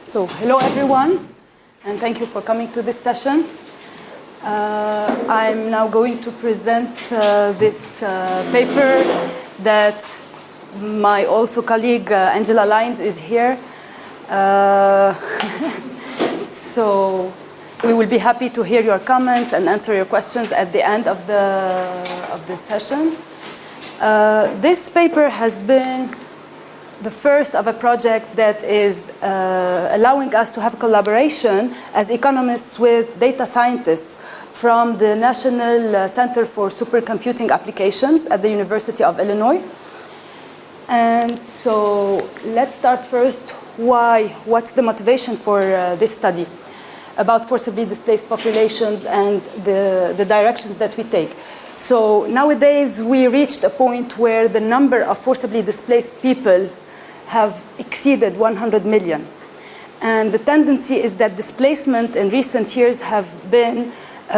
So hello everyone, and thank you for coming to this session. I'm now going to present this paper that my also colleague Angela Lyons is here. So we will be happy to hear your comments and answer your questions at the end of the session. This paper has been the first of a project that is allowing us to have collaboration as economists with data scientists from the National Center for Supercomputing Applications at the University of Illinois. And so let's start first. What's the motivation for this study about forcibly displaced populations and the directions that we take? So nowadays we reached a point where the number of forcibly displaced people have exceeded 100 million. And the tendency is that displacement in recent years have been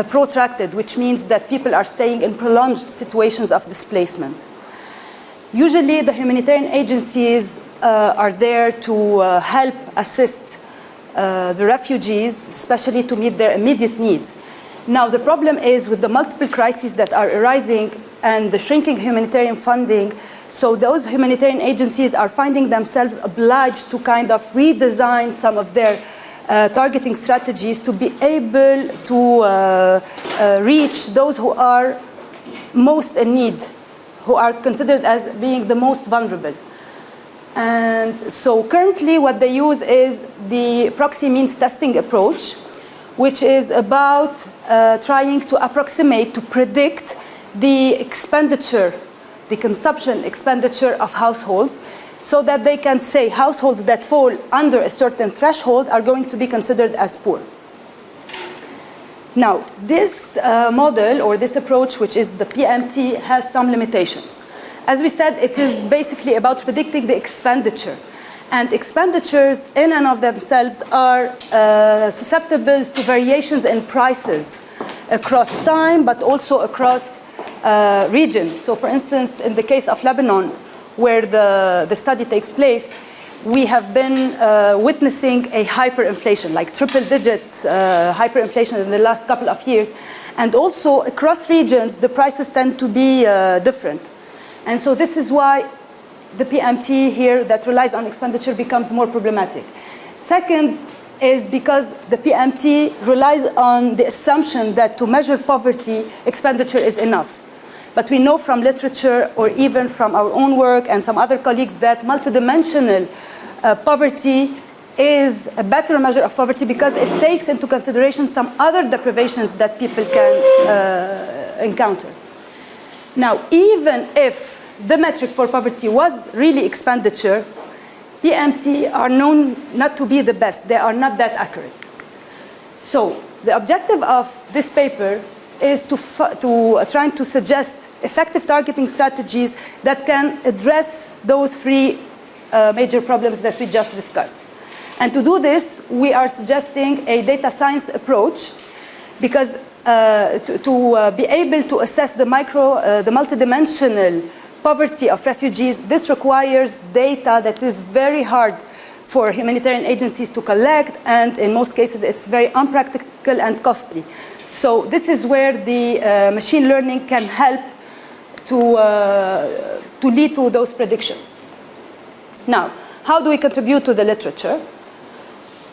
protracted, which means that people are staying in prolonged situations of displacement. Usually the humanitarian agencies are there to help assist the refugees, especially to meet their immediate needs. Now the problem is with the multiple crises that are arising and the shrinking humanitarian funding, so those humanitarian agencies are finding themselves obliged to kind of redesign some of their targeting strategies to be able to reach those who are most in need, who are considered as being the most vulnerable. And so currently what they use is the proxy means testing approach, which is about trying to approximate, to predict the expenditure, the consumption expenditure of households, so that they can say households that fall under a certain threshold are going to be considered as poor. Now, this model or this approach, which is the PMT, has some limitations. As we said, it is basically about predicting the expenditure. And expenditures in and of themselves are susceptible to variations in prices across time, but also across regions. So for instance, in the case of Lebanon, where the study takes place, we have been witnessing a hyperinflation, like triple digits hyperinflation in the last couple of years. And also across regions, the prices tend to be different. And so this is why the PMT here that relies on expenditure becomes more problematic. Second is because the PMT relies on the assumption that to measure poverty, expenditure is enough. But we know from literature or even from our own work and some other colleagues that multidimensional poverty is a better measure of poverty because it takes into consideration some other deprivations that people can encounter. Now, even if the metric for poverty was really expenditure, PMT are known not to be the best. They are not that accurate. So the objective of this paper is to trying to suggest effective targeting strategies that can address those three major problems that we just discussed. And to do this, we are suggesting a data science approach because to be able to assess the multidimensional poverty of refugees, this requires data that is very hard for humanitarian agencies to collect, and in most cases it's very unpractical and costly. So this is where the machine learning can help to lead to those predictions. Now, how do we contribute to the literature?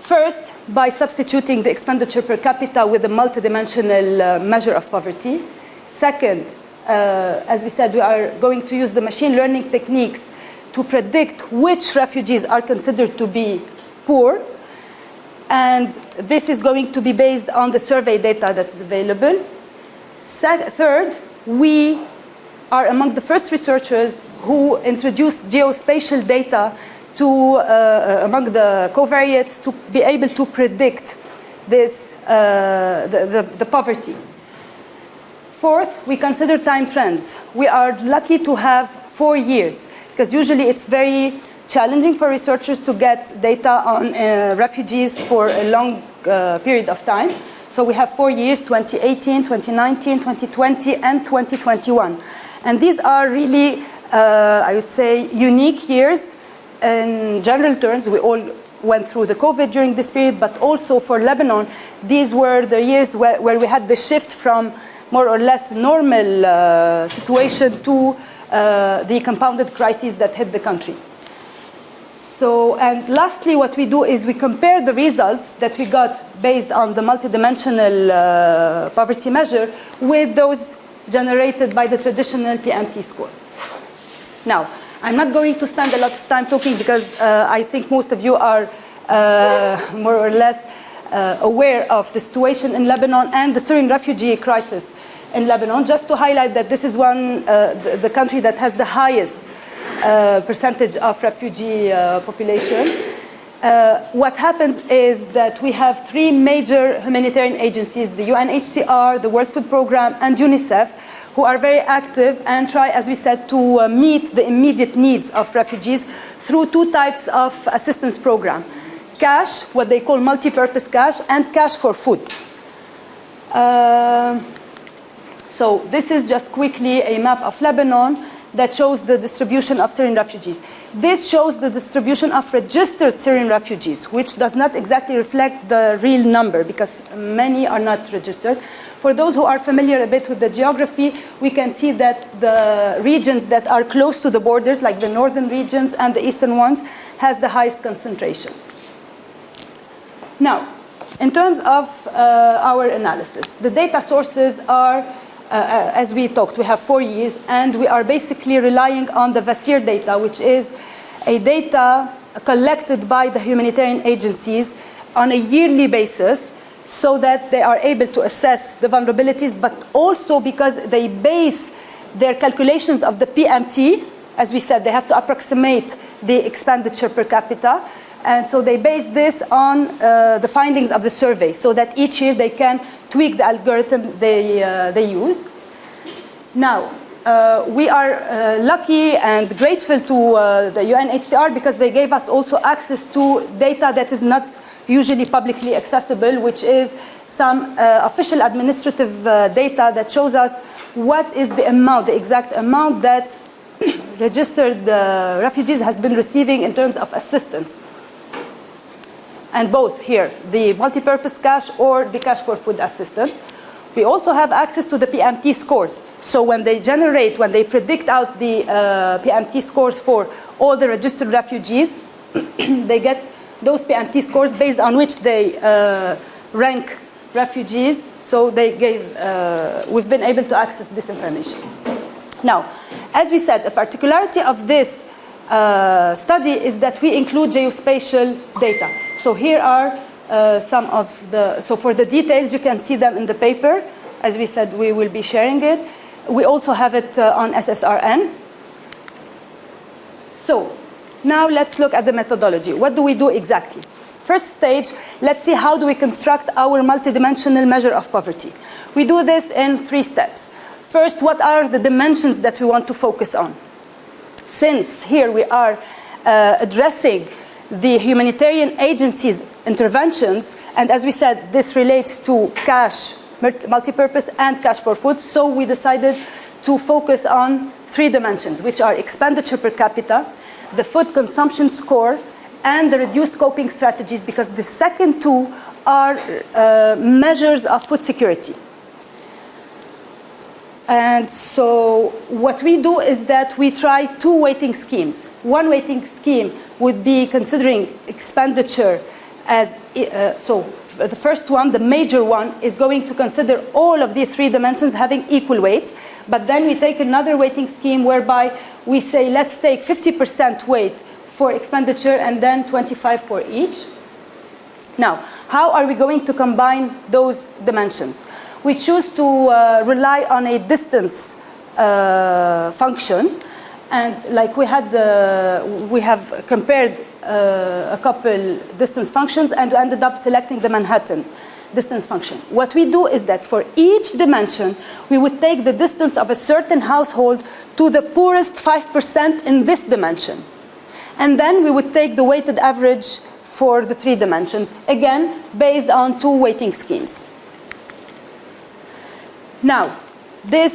First, by substituting the expenditure per capita with a multidimensional measure of poverty. Second, as we said, we are going to use the machine learning techniques to predict which refugees are considered to be poor. And this is going to be based on the survey data that is available. Third, we are among the first researchers who introduced geospatial data to among the covariates to be able to predict this the poverty. Fourth, we consider time trends. We are lucky to have 4 years because usually it's very challenging for researchers to get data on refugees for a long period of time. So we have 4 years, 2018, 2019, 2020, and 2021. And these are really, I would say, unique years. In general terms, we all went through the COVID during this period, but also for Lebanon, these were the years where we had the shift from more or less normal situation to the compounded crises that hit the country. So, and lastly, what we do is we compare the results that we got based on the multidimensional poverty measure with those generated by the traditional PMT score. Now, I'm not going to spend a lot of time talking because I think most of you are more or less aware of the situation in Lebanon and the Syrian refugee crisis in Lebanon. Just to highlight that this is the country that has the highest percentage of refugee population. What happens is that we have three major humanitarian agencies, the UNHCR, the World Food Programme, and UNICEF, who are very active and try, as we said, to meet the immediate needs of refugees through two types of assistance program. Cash, what they call multi-purpose cash, and cash for food. So this is just quickly a map of Lebanon that shows the distribution of Syrian refugees. This shows the distribution of registered Syrian refugees, which does not exactly reflect the real number because many are not registered. For those who are familiar a bit with the geography, we can see that the regions that are close to the borders, like the northern regions and the eastern ones, has the highest concentration. Now, in terms of our analysis, the data sources are as we talked, we have 4 years, and we are basically relying on the VASIR data, which is a data collected by the humanitarian agencies on a yearly basis so that they are able to assess the vulnerabilities, but also because they base their calculations of the PMT. As we said, they have to approximate the expenditure per capita. And so they base this on the findings of the survey so that each year they can tweak the algorithm they use. Now, we are lucky and grateful to the UNHCR because they gave us also access to data that is not usually publicly accessible, which is some official administrative data that shows us what is the amount, the exact amount that registered refugees has been receiving in terms of assistance. And both here, the multi-purpose cash or the cash for food assistance. We also have access to the PMT scores. So when they predict out the PMT scores for all the registered refugees, they get those PMT scores based on which they rank refugees. So we've been able to access this information. Now, as we said, a particularity of this study is that we include geospatial data. So here are some of so for the details, you can see them in the paper. As we said, we will be sharing it. We also have it on SSRN. So now let's look at the methodology. What do we do exactly? First stage, let's see how do we construct our multidimensional measure of poverty. We do this in 3 steps. First, what are the dimensions that we want to focus on? Since here we are addressing the humanitarian agencies' interventions, and as we said, this relates to cash, multipurpose, and cash for food, so we decided to focus on 3 dimensions, which are expenditure per capita, the food consumption score, and the reduced coping strategies, because the second 2 are measures of food security. And so what we do is that we try 2 weighting schemes. One weighting scheme would be considering expenditure as, so the first one, the major one, is going to consider all of these 3 dimensions having equal weights. But then we take another weighting scheme whereby we say, let's take 50% weight for expenditure and then 25% for each. Now, how are we going to combine those dimensions? We choose to rely on a distance function, and like we have compared a couple distance functions, and we ended up selecting the Manhattan distance function. What we do is that for each dimension, we would take the distance of a certain household to the poorest 5% in this dimension, and then we would take the weighted average for the 3 dimensions, again based on 2 weighting schemes. Now,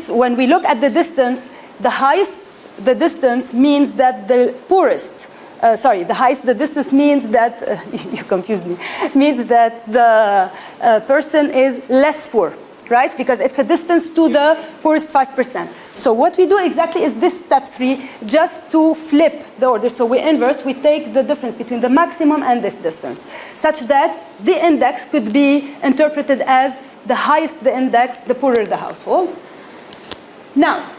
when we look at the distance, the highest the distance means that the poorest the highest the distance means that, you confused me, means that the person is less poor, right? Because it's a distance to the poorest 5%. So what we do exactly is this step 3, just to flip the order. So we inverse, we take the difference between the maximum and this distance, such that the index could be interpreted as the highest the index, the poorer the household. Now,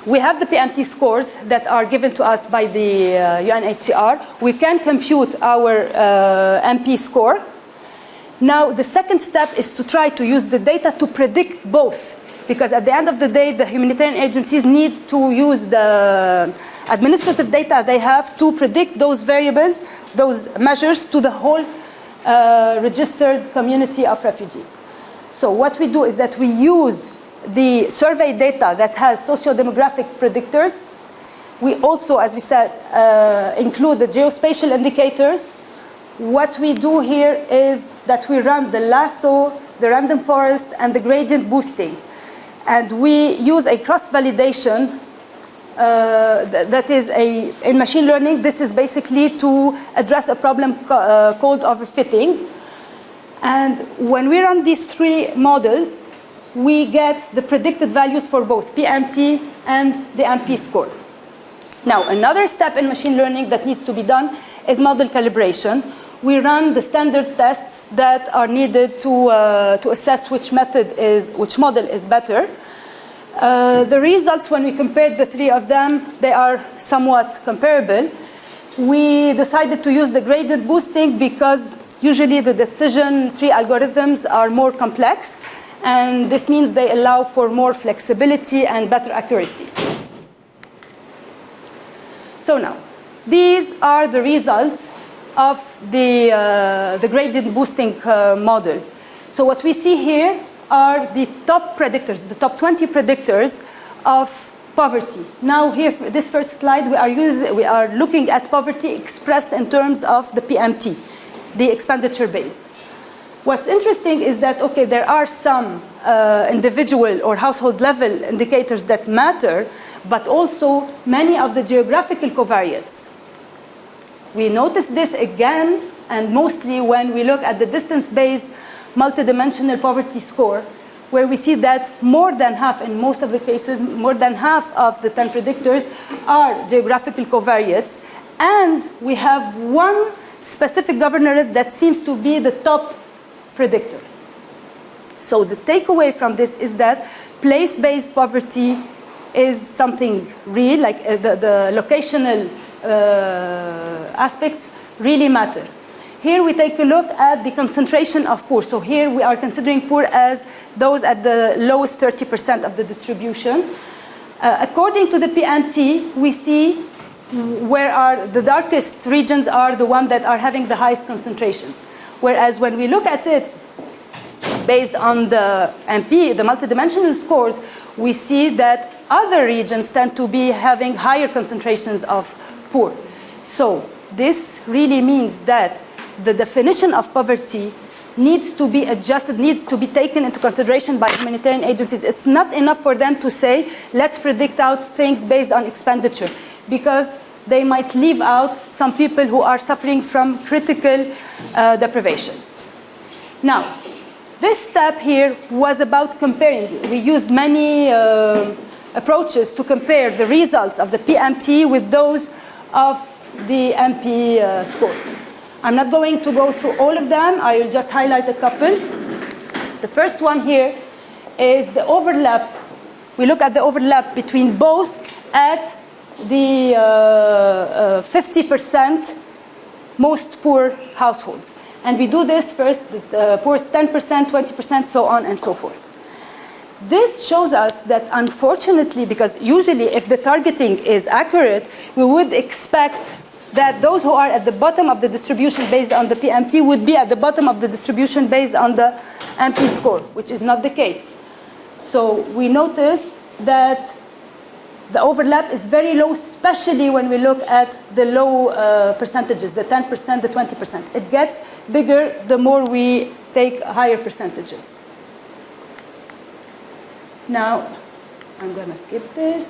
we have the PMT scores that are given to us by the UNHCR. We can compute our MP score. Now, the second step is to try to use the data to predict both, because at the end of the day, the humanitarian agencies need to use the administrative data they have to predict those variables, those measures, to the whole registered community of refugees. So what we do is that we use the survey data that has socio-demographic predictors. We also, as we said, include the geospatial indicators. What we do here is that we run the lasso, the random forest, and the gradient boosting. And we use a cross-validation that is in machine learning. This is basically to address a problem called overfitting. And when we run these 3 models, we get the predicted values for both PMT and the MP score. Now, another step in machine learning that needs to be done is model calibration. We run the standard tests that are needed to assess which model is better. The results, when we compared the 3 of them, they are somewhat comparable. We decided to use the gradient boosting because usually the decision tree algorithms are more complex, and this means they allow for more flexibility and better accuracy. So now, these are the results of the gradient boosting model. So what we see here are the top predictors, the top 20 predictors of poverty. Now here, this first slide, we are looking at poverty expressed in terms of the PMT, the expenditure base. What's interesting is that, okay, there are some individual or household level indicators that matter, but also many of the geographical covariates. We notice this again, and mostly when we look at the distance-based multidimensional poverty score, where we see that more than half, in most of the cases, more than half of the 10 predictors are geographical covariates, and we have one specific governorate that seems to be the top predictor. So the takeaway from this is that place-based poverty is something real, like the locational aspects really matter. Here we take a look at the concentration of poor. So here we are considering poor as those at the lowest 30% of the distribution. According to the PMT, we see where are the darkest regions are the ones that are having the highest concentrations. Whereas when we look at it based on the MP, the multidimensional scores, we see that other regions tend to be having higher concentrations of poor. So this really means that the definition of poverty needs to be adjusted, needs to be taken into consideration by humanitarian agencies. It's not enough for them to say, let's predict out things based on expenditure, because they might leave out some people who are suffering from critical deprivations. Now, this step here was about comparing. We used many approaches to compare the results of the PMT with those of the MP scores. I'm not going to go through all of them. I will just highlight a couple. The first one here is the overlap. We look at the overlap between both at the 50% most poor households. And we do this first, the poorest 10%, 20%, so on and so forth. This shows us that unfortunately, because usually if the targeting is accurate, we would expect that those who are at the bottom of the distribution based on the PMT would be at the bottom of the distribution based on the MP score, which is not the case. So we notice that the overlap is very low, especially when we look at the low percentages, the 10%, the 20%. It gets bigger the more we take higher percentages. Now, I'm going to skip this.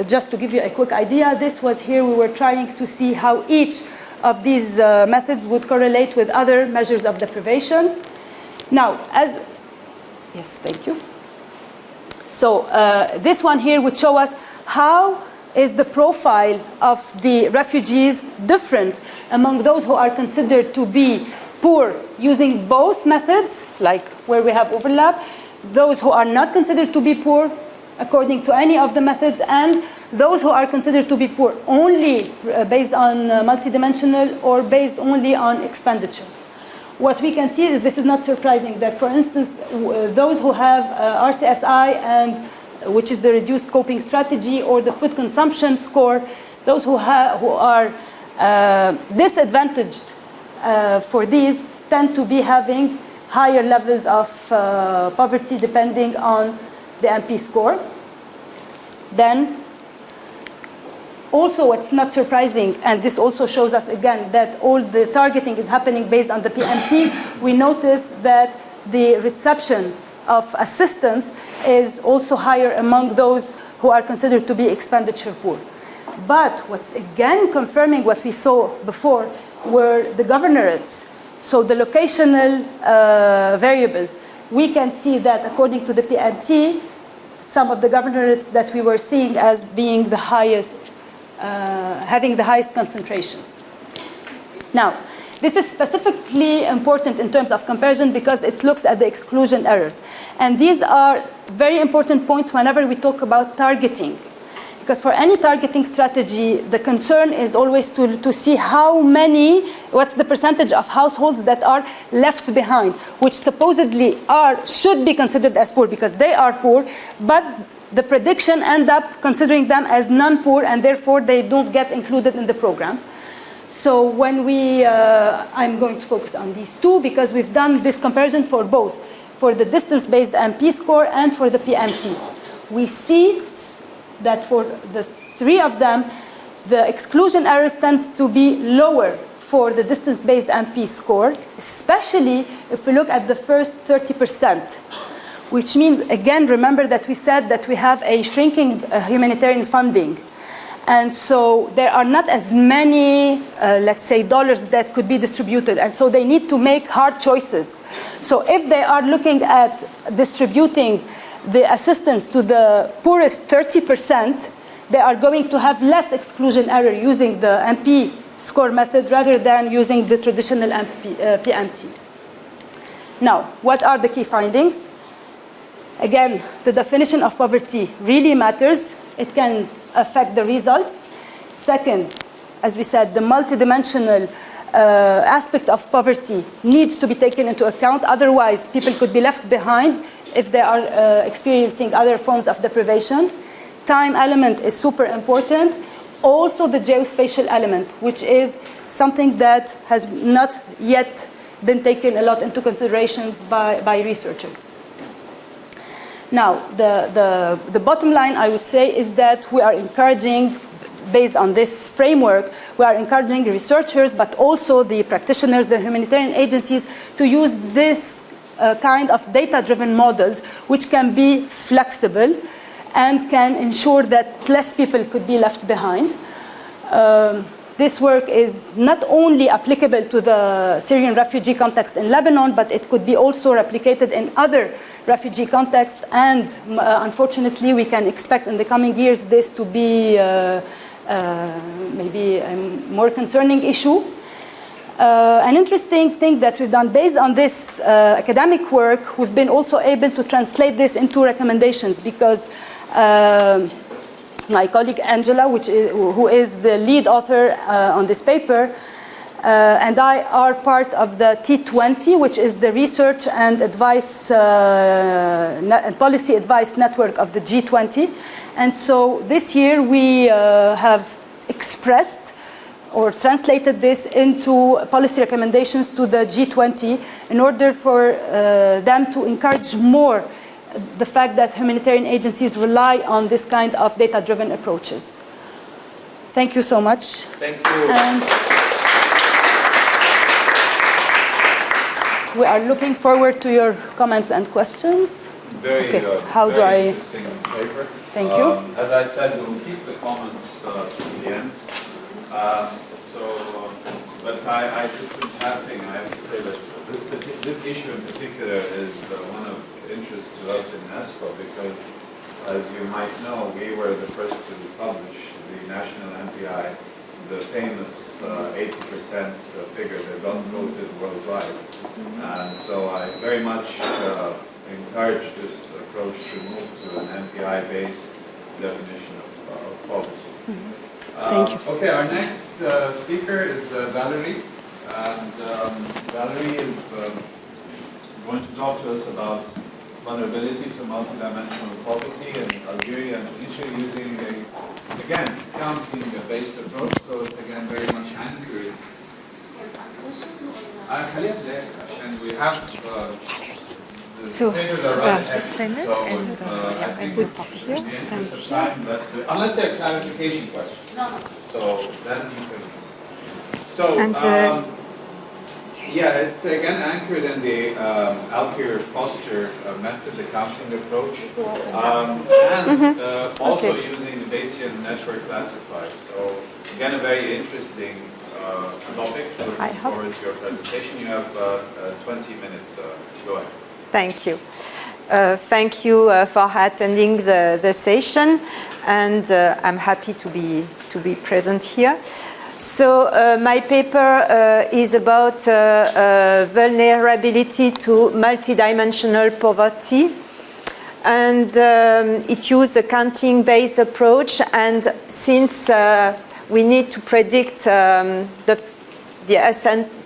just to give you a quick idea, this was here we were trying to see how each of these methods would correlate with other measures of deprivation. Now, yes, thank you. So this one here would show us how is the profile of the refugees different among those who are considered to be poor using both methods, like where we have overlap, those who are not considered to be poor according to any of the methods, and those who are considered to be poor only based on multidimensional or based only on expenditure. What we can see is this is not surprising, that for instance, those who have RCSI, and which is the reduced coping strategy, or the food consumption score, those who are disadvantaged for these tend to be having higher levels of poverty depending on the MP score. Then also what's not surprising, and this also shows us again that all the targeting is happening based on the PMT, we notice that the reception of assistance is also higher among those who are considered to be expenditure poor. But what's again confirming what we saw before were the governorates. So the locational variables. We can see that according to the PMT, some of the governorates that we were seeing as being the highest, having the highest concentrations. Now, this is specifically important in terms of comparison because it looks at the exclusion errors. And these are very important points whenever we talk about targeting. Because for any targeting strategy, the concern is always to see what's the percentage of households that are left behind, which supposedly should be considered as poor because they are poor, but the prediction end up considering them as non-poor, and therefore they don't get included in the program. So when I'm going to focus on these two because we've done this comparison for both, for the distance-based MP score and for the PMT. We see that for the three of them, the exclusion errors tend to be lower for the distance-based MP score, especially if we look at the first 30%, which means, again, remember that we said that we have a shrinking humanitarian funding. And so there are not as many, let's say, dollars that could be distributed. And so they need to make hard choices. So if they are looking at distributing the assistance to the poorest 30%, they are going to have less exclusion error using the MP score method rather than using the traditional PMT. Now, what are the key findings? Again, the definition of poverty really matters. It can affect the results. Second, as we said, the multidimensional aspect of poverty needs to be taken into account. Otherwise, people could be left behind if they are experiencing other forms of deprivation. Time element is super important. Also the geospatial element, which is something that has not yet been taken a lot into consideration by researchers. Now, the bottom line, I would say, is that we are encouraging, based on this framework, we are encouraging researchers, but also the practitioners, the humanitarian agencies, to use this kind of data-driven models, which can be flexible and can ensure that less people could be left behind. This work is not only applicable to the Syrian refugee context in Lebanon, but it could be also replicated in other refugee contexts, and unfortunately we can expect in the coming years this to be maybe a more concerning issue. An interesting thing that we've done based on this academic work, we've been also able to translate this into recommendations because my colleague Angela, who is the lead author on this paper, and I are part of the T20, which is the research and advice and policy advice network of the G20. And so this year we have expressed or translated this into policy recommendations to the G20 in order for them to encourage more the fact that humanitarian agencies rely on this kind of data-driven approaches. Thank you so much. Thank you. And we are looking forward to your comments and questions. Very, okay. How very do I? Interesting paper. Thank you. As I said, we'll keep the comments to the end. But I just in passing, I have to say that this issue in particular is one of interest to us in ESCO because, as you might know, we were the first to publish the national MPI, the famous 80% figure that got voted worldwide. And so I very much encourage this approach to move to an MPI-based definition of poverty. Thank you. Okay, our next speaker is Valérie. And Valérie is going to talk to us about vulnerability to multidimensional poverty in Algeria and Tunisia using again, counting-based approach, so it's again very much anchored. And we have so, papers are right just ahead, it, so and I I think put here in the and interest of here. time, unless there are clarification questions. No. So then you can. So And, yeah, it's again anchored in the Alkir-Foster method, the counting approach, and also using the Bayesian network classifier. So again, a very interesting topic. Looking forward to your presentation. You have 20 minutes. Go ahead. Thank you. Thank you for attending the session, and I'm happy to be present here. So my paper is about vulnerability to multidimensional poverty, and it used a counting-based approach. And since we need to predict the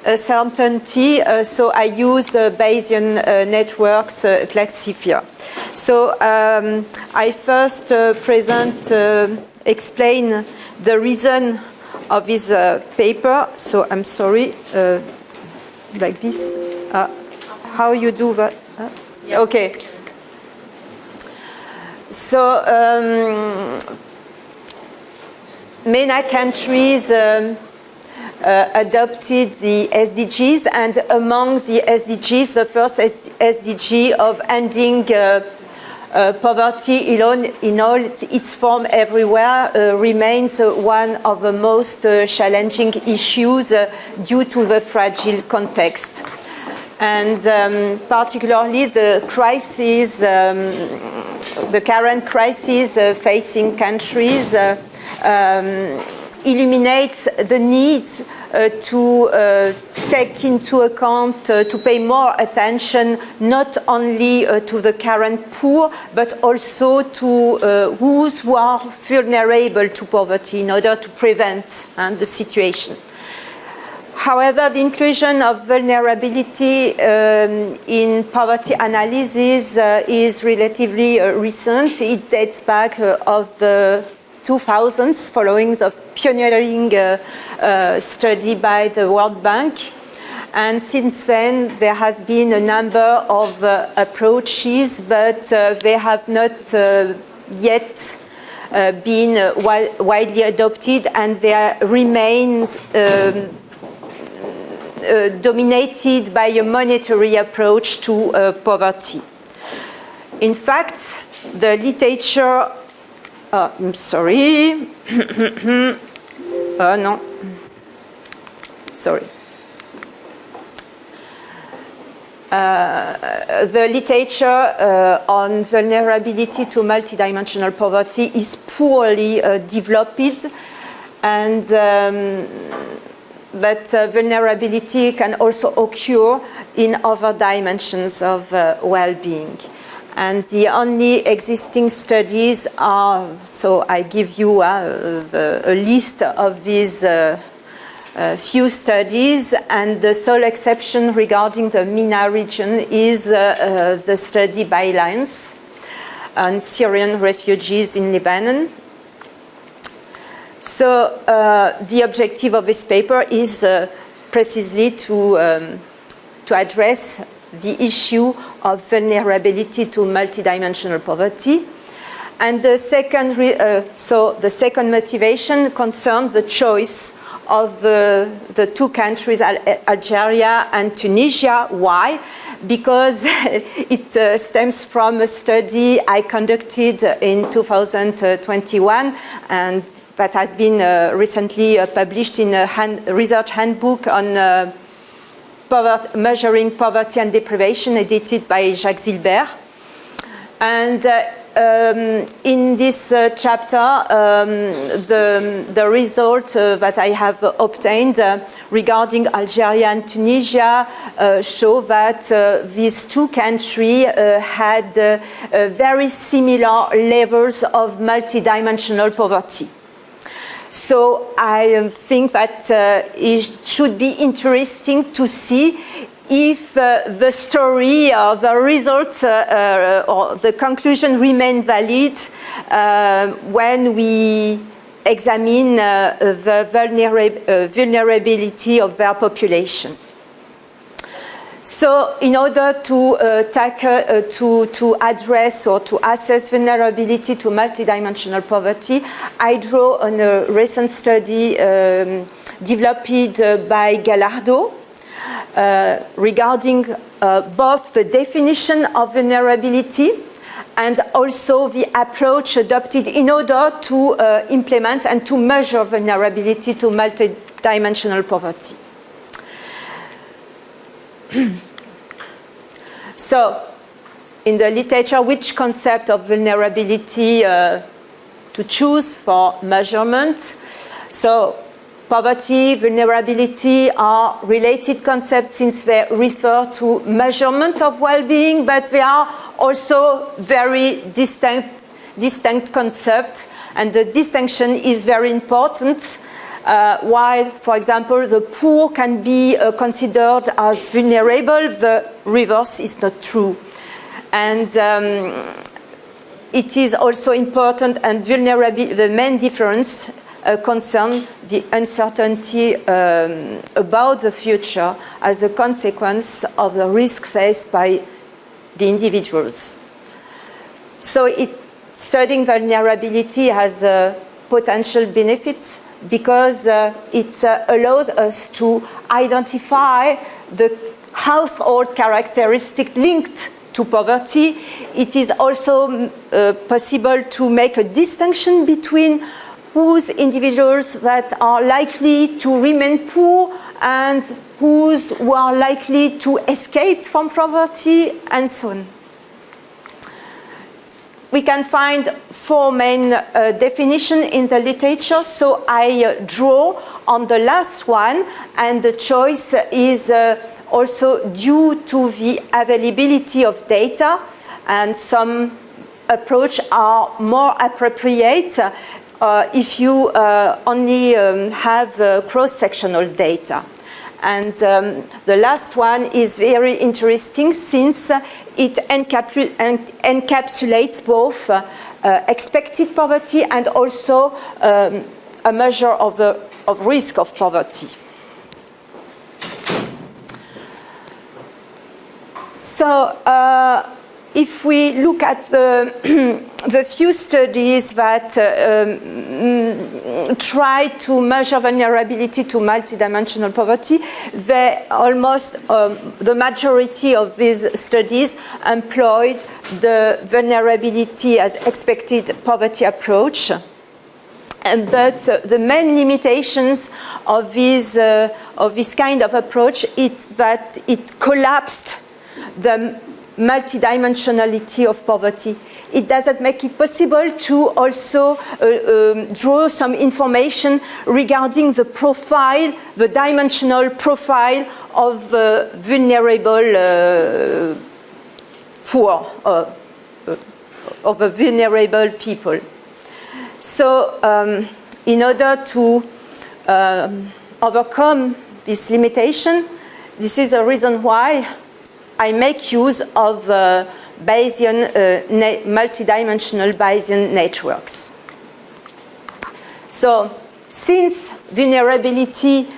uncertainty, so I use the Bayesian networks classifier. So I first explain the reason of this paper. So I'm sorry, like this. How you do that? Okay. So many countries adopted the SDGs, and among the SDGs, the first SDG of ending poverty in all its form everywhere remains one of the most challenging issues due to the fragile context. And particularly the crisis, the current crisis facing countries illuminates the need to take into account, to pay more attention not only to the current poor, but also to those who are vulnerable to poverty in order to prevent the situation. However, the inclusion of vulnerability in poverty analysis is relatively recent. It dates back of the 2000s, following the pioneering study by the World Bank. And since then, there has been a number of approaches, but they have not yet been widely adopted, and they remain dominated by a monetary approach to poverty. In fact, the literature I'm sorry. No. Sorry. The literature on vulnerability to multidimensional poverty is poorly developed, and but vulnerability can also occur in other dimensions of well-being. And the only existing studies are, so I give you a list of these few studies, and the sole exception regarding the MENA region is the study by Lyons on Syrian refugees in Lebanon. So the objective of this paper is precisely to address the issue of vulnerability to multidimensional poverty. And the second, the second motivation concerns the choice of the two countries, Algeria and Tunisia. Why? because it stems from a study I conducted in 2021, and that has been recently published in a research handbook on measuring poverty and deprivation, edited by Jacques Zilbert. And in this chapter, the result that I have obtained regarding Algeria and Tunisia show that these two countries had very similar levels of multidimensional poverty. So I think that it should be interesting to see if the story or the result or the conclusion remain valid when we examine the vulnerability of their population. So in order to to address or to assess vulnerability to multidimensional poverty, I draw on a recent study developed by Gallardo regarding both the definition of vulnerability and also the approach adopted in order to implement and to measure vulnerability to multidimensional poverty. So, in the literature, which concept of vulnerability to choose for measurement? So, poverty, vulnerability are related concepts since they refer to measurement of well-being, but they are also very distinct concepts, and the distinction is very important. While, for example, the poor can be considered as vulnerable, the reverse is not true. And it is also important, and the main difference concerns the uncertainty about the future as a consequence of the risk faced by the individuals. So studying vulnerability has potential benefits, because it allows us to identify the household characteristic linked to poverty. It is also possible to make a distinction between whose individuals that are likely to remain poor and who are likely to escape from poverty, and so on. We can find four main definitions in the literature, so I draw on the last one, and the choice is also due to the availability of data, and some approaches are more appropriate if you only have cross-sectional data. And the last one is very interesting since it encapsulates both expected poverty and also a measure of risk of poverty. So if we look at the few studies that try to measure vulnerability to multidimensional poverty, the majority of these studies employed the vulnerability as expected poverty approach. But the main limitations of this kind of approach is that it collapsed the multidimensionality of poverty. It doesn't make it possible to also draw some information regarding the profile, the dimensional profile of vulnerable poor, of the vulnerable people. So in order to overcome this limitation, this is a reason why I make use of Bayesian, multidimensional Bayesian networks. So, since vulnerability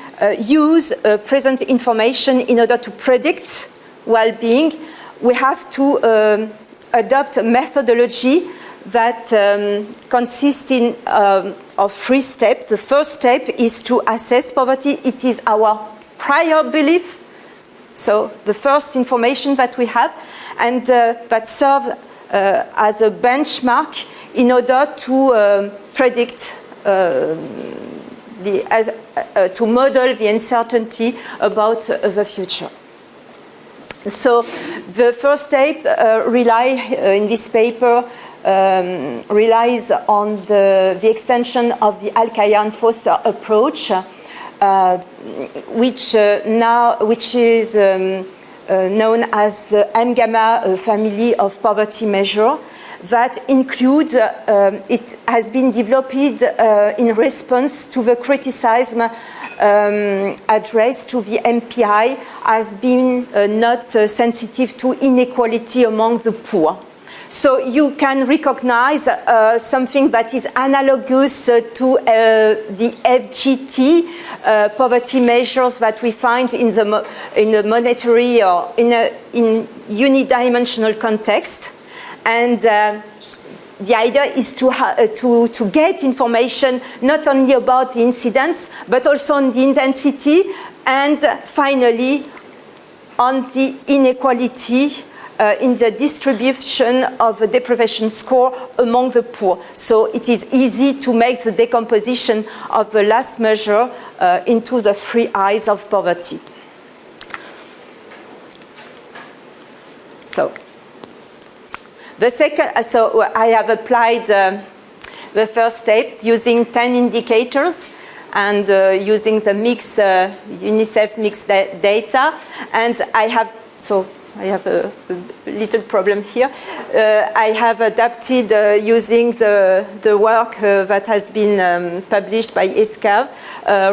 use present information in order to predict well-being, we have to adopt a methodology that consists of three steps. The first step is to assess poverty. It is our prior belief. So the first information that we have, and that serves as a benchmark in order to predict to model the uncertainty about the future. So the first step in this paper relies on the extension of the Al-Kayan-Foster approach, which is known as the M-gamma family of poverty measure, that include, it has been developed in response to the criticism addressed to the MPI as being not sensitive to inequality among the poor. So you can recognize something that is analogous to the FGT poverty measures that we find in the monetary or in unidimensional context. And the idea is to get information not only about the incidence, but also on the intensity, and finally on the inequality in the distribution of the deprivation score among the poor. So it is easy to make the decomposition of the last measure into the 3 I's of poverty. So the second, so I have applied the first step using 10 indicators and using the UNICEF mixed data, and I have a little problem here. I have adapted using the work that has been published by ESCAV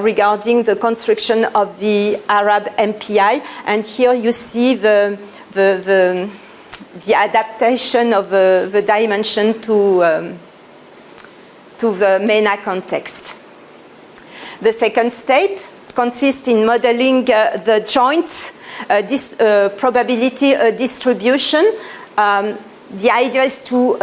regarding the construction of the Arab MPI, and here you see the adaptation of the dimension to the MENA context. The second step consists in modeling the joint probability distribution. The idea is to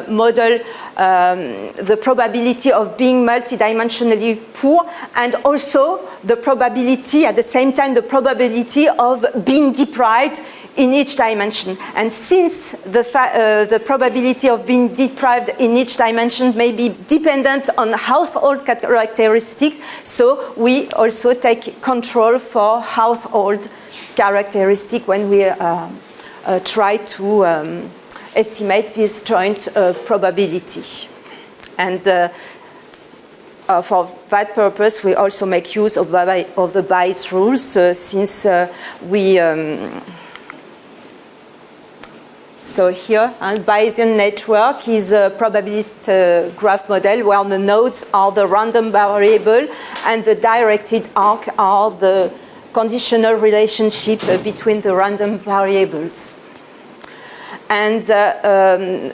model the probability of being multidimensionally poor, and also the probability, at the same time, the probability of being deprived in each dimension. And since the probability of being deprived in each dimension may be dependent on household characteristics, so we also take control for household characteristics when we try to estimate this joint probability. And for that purpose, we also make use of the Bayes rules, since we so here, Bayesian network is a probabilist graph model where the nodes are the random variable and the directed arc are the conditional relationship between the random variables. And the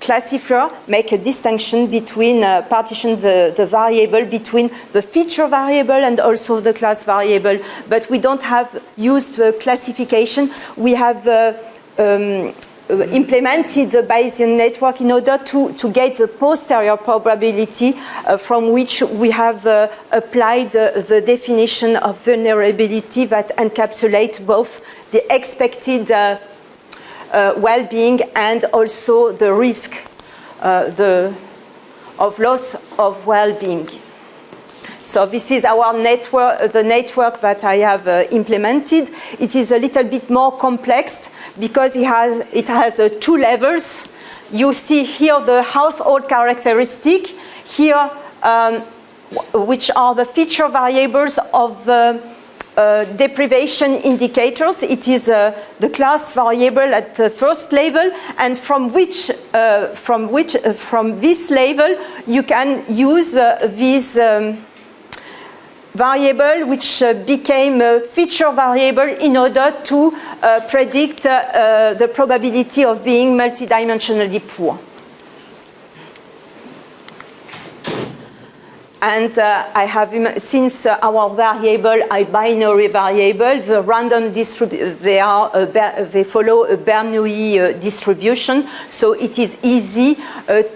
classifier make a distinction between partition the variable between the feature variable and also the class variable. But we don't have used the classification. We have implemented the Bayesian network in order to get the posterior probability from which we have applied the definition of vulnerability that encapsulates both the expected well-being and also the risk of loss of well-being. So this is our network, the network that I have implemented. It is a little bit more complex because it has 2 levels. You see here the household characteristic, here which are the feature variables of deprivation indicators. It is the class variable at the first level, and from this level you can use this variable which became a feature variable in order to predict the probability of being multidimensionally poor. And I have, since our variable are binary variable, the random they follow a Bernoulli distribution, so it is easy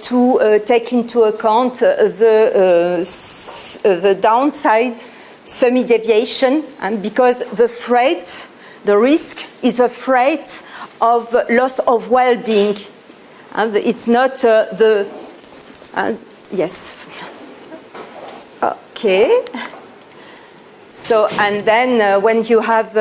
to take into account the downside semi-deviation, and because the risk is afraid of loss of well-being. And it's not yes. Okay. So, and then when you have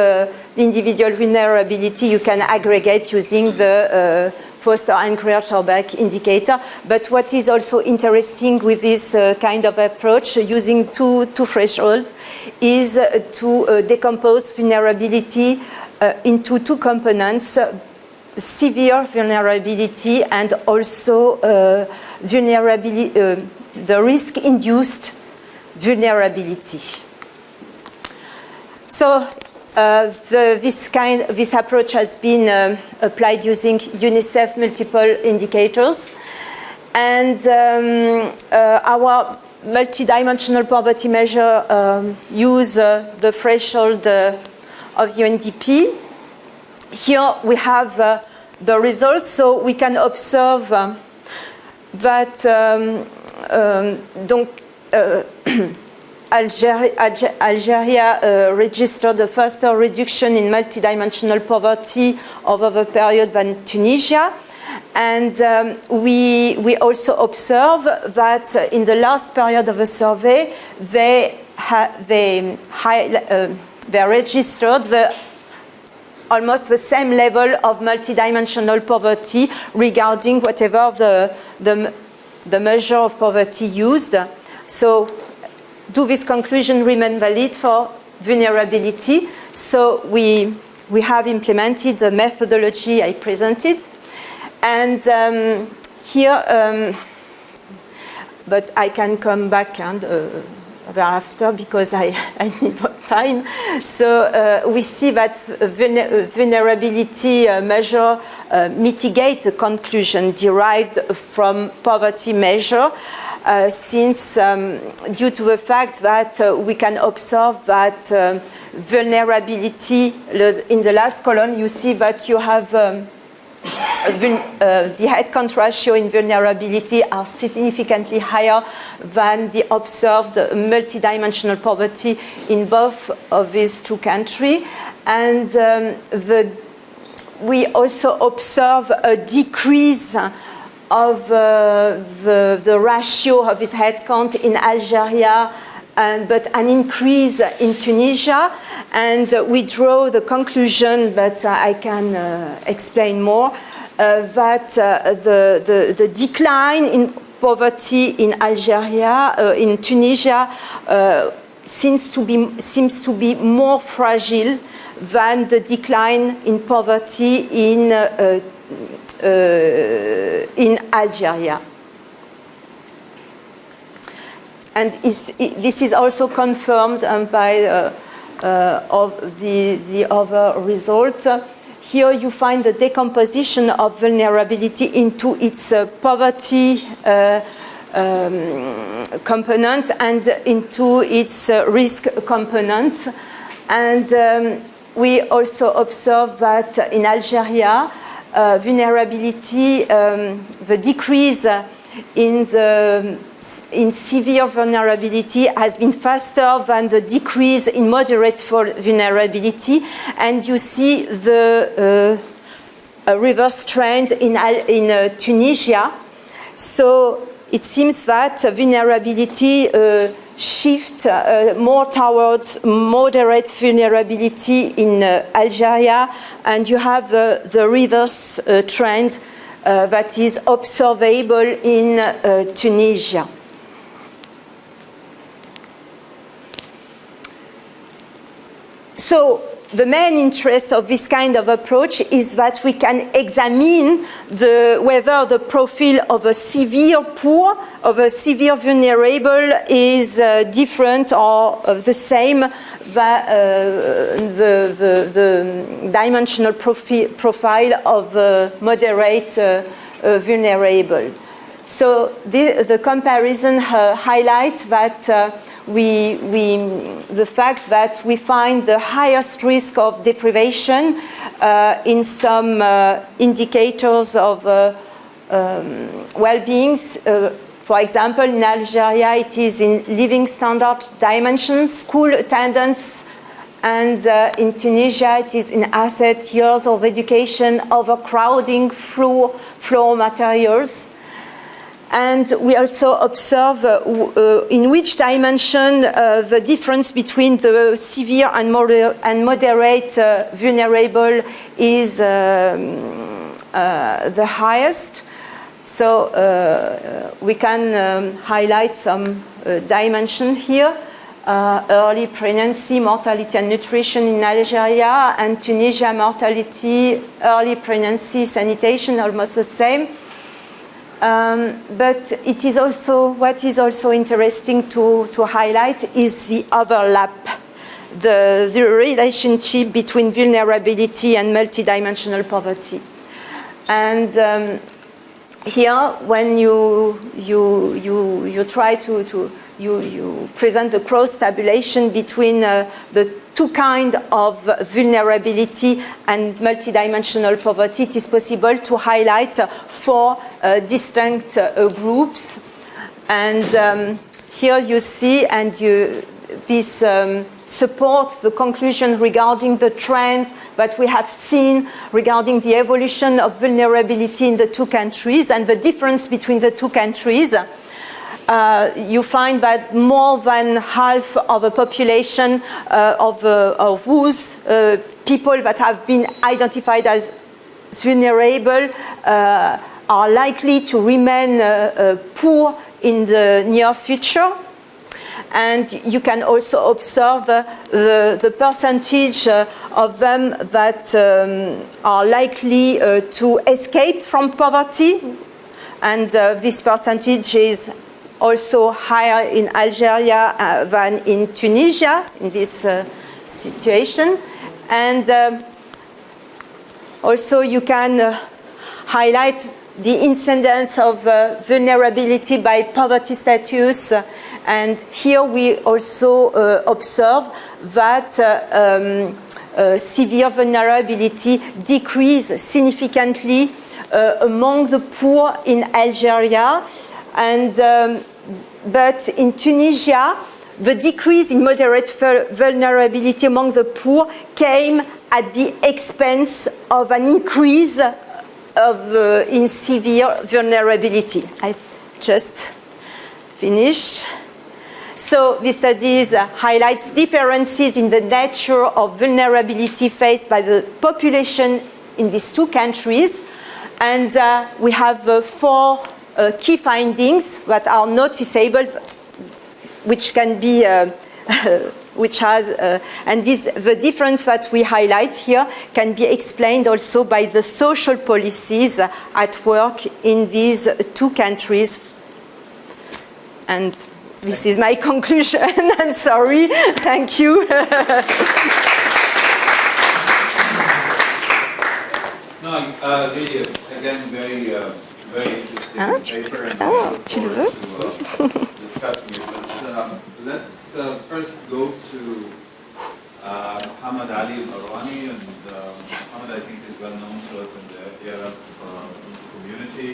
individual vulnerability, you can aggregate using the Foster and Greer-Torbach indicator. But what is also interesting with this kind of approach, using two thresholds, is to decompose vulnerability into two components, severe vulnerability and also vulnerability, the risk-induced vulnerability. So this approach has been applied using UNICEF multiple indicators, and our multidimensional poverty measure use the threshold of UNDP. Here we have the results, so we can observe that Algeria registered a faster reduction in multidimensional poverty over the period than Tunisia. And we also observe that in the last period of the survey, they registered almost the same level of multidimensional poverty regarding whatever the measure of poverty used. So, do this conclusion remain valid for vulnerability? So we have implemented the methodology I presented, and here, but I can come back and thereafter because I need more time. So we see that vulnerability measure mitigate the conclusion derived from poverty measure. Since due to the fact that we can observe that vulnerability, in the last column you see that you have the headcount ratio in vulnerability are significantly higher than the observed multidimensional poverty in both of these two countries. And we also observe a decrease of the ratio of his headcount in Algeria, but an increase in Tunisia. And we draw the conclusion, but I can explain more, that the decline in poverty in Algeria, in Tunisia, seems to be more fragile than the decline in poverty in Algeria. And this is also confirmed by of the other result. Here you find the decomposition of vulnerability into its poverty component and into its risk component. And we also observe that in Algeria, vulnerability, the decrease in severe vulnerability has been faster than the decrease in moderate vulnerability, and you see the reverse trend in Tunisia. So it seems that vulnerability shift more towards moderate vulnerability in Algeria, and you have the reverse trend that is observable in Tunisia. So the main interest of this kind of approach is that we can examine whether the profile of a severe poor, of a severe vulnerable is different or the same than the dimensional profile of a moderate vulnerable. So the comparison highlights that the fact that we find the highest risk of deprivation in some indicators of well-being, For example, in Algeria, it is in living standard dimensions, school attendance, and in Tunisia, it is in asset, years of education, overcrowding, floor materials. And we also observe in which dimension the difference between the severe and moderate vulnerable is the highest. So we can highlight some dimension here. Early pregnancy, mortality and nutrition in Algeria, and Tunisia, mortality, early pregnancy, sanitation, almost the same. But it is also, what is also interesting to highlight is the overlap, the relationship between vulnerability and multidimensional poverty. And here, when you try to present the cross tabulation between the two kinds of vulnerability and multidimensional poverty, it is possible to highlight four distinct groups. And here you see, and this supports the conclusion regarding the trends that we have seen regarding the evolution of vulnerability in the two countries and the difference between the two countries. You find that more than half of a population of whose people that have been identified as vulnerable are likely to remain poor in the near future. And you can also observe the percentage of them that are likely to escape from poverty. And this percentage is also higher in Algeria than in Tunisia in this situation. And also you can highlight the incidence of vulnerability by poverty status. And here we also observe that severe vulnerability decreases significantly among the poor in Algeria. And, but in Tunisia, the decrease in moderate vulnerability among the poor came at the expense of an increase in severe vulnerability. I just finished. So this study highlights differences in the nature of vulnerability faced by the population in these two countries. And we have four key findings that are noticeable, which can be, which has, and the difference that we highlight here can be explained also by the social policies at work in these two countries. And this is my conclusion. I'm sorry. Thank you. No, really, again, very interesting paper, and tu le veux? discussing it. But let's first go to Mohamed Ali Marouani, and Mohamed, I think, is well known to us in the ERF community.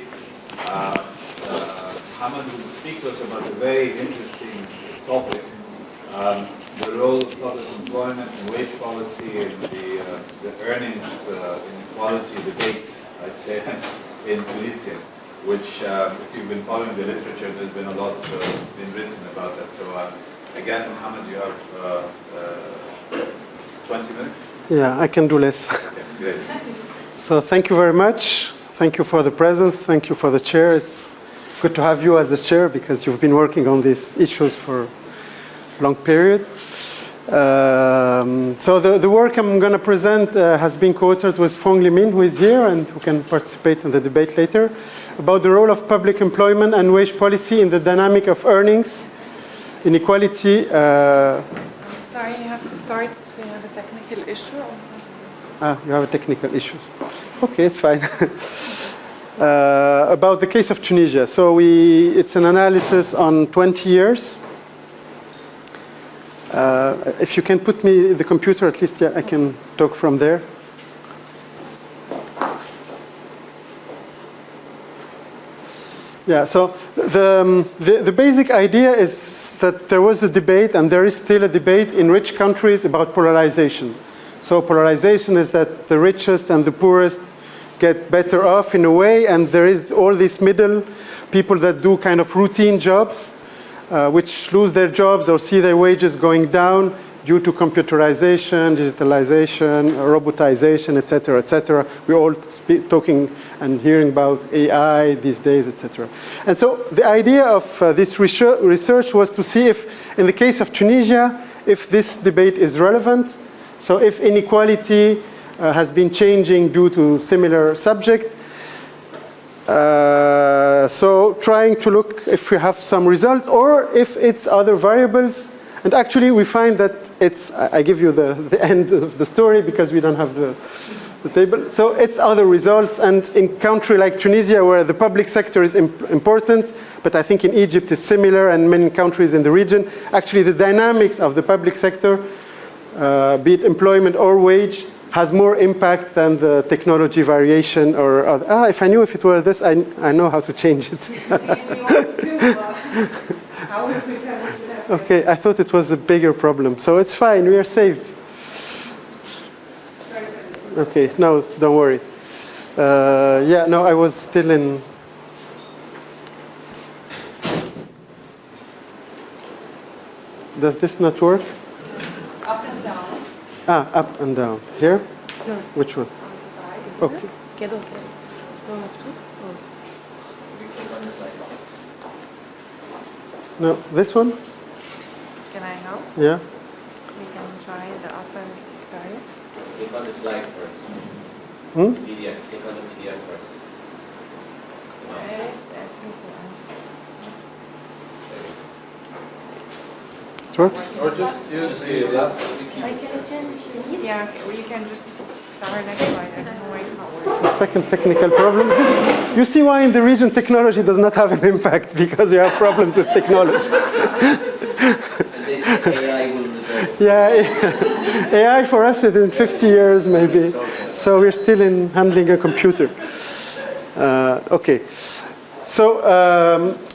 Mohamed will speak to us about a very interesting topic, the role of public employment and wage policy in the earnings inequality debate, I say, in Tunisia, which, if you've been following the literature, there's been a lot been written about that. So, again, Mohamed, you have 20 minutes? Yeah, I can do less. Okay, great. So thank you very much. Thank you for the presence. Thank you for the chair. It's good to have you as the chair because you've been working on these issues for a long period. So the work I'm going to present has been co-authored with Fong Limin, who is here and who can participate in the debate later, about the role of public employment and wage policy in the dynamic of earnings, inequality. Sorry, you have to start. We have a technical issue. You have technical issues. Okay, it's fine. About the case of Tunisia. So it's an analysis on 20 years. If you can put me the computer, at least I can talk from there. Yeah, so the basic idea is that there was a debate, and there is still a debate in rich countries about polarization. So polarization is that the richest and the poorest get better off in a way, and there is all these middle people that do kind of routine jobs, which lose their jobs or see their wages going down due to computerization, digitalization, robotization, et cetera, we're all talking and hearing about AI these days, et cetera. And so the idea of this research was to see if, in the case of Tunisia, if this debate is relevant. So if inequality has been changing due to similar subject. So trying to look if we have some results or if it's other variables. And actually, we find that it's, I give you the end of the story because we don't have the table. So it's other results. And in a country like Tunisia, where the public sector is important, but I think in Egypt it's similar and many countries in the region, actually the dynamics of the public sector, be it employment or wage, has more impact than the technology variation or other. If I knew if it were this, I know how to change it. Okay, I thought it was a bigger problem. So it's fine, we are saved. Okay, no, don't worry. Yeah, no, I was still in. Does this not work? Up and down. Up and down. Here? No. Which one? On the side. Okay. Quedó. Solo of two? No, this one? Can I help? Yeah. We can try the up and side. Click on the slide first. PDF. Click on the PDF first. It works? Or just use the last one. I can change if you need. Yeah, okay. Or you can just start next slide. I don't know why it's not working. The second technical problem. You see why in the region technology does not have an impact, because you have problems with technology. And this AI will resolve. Yeah, AI for us is in 50 years maybe. So we're still in handling a computer. Okay. So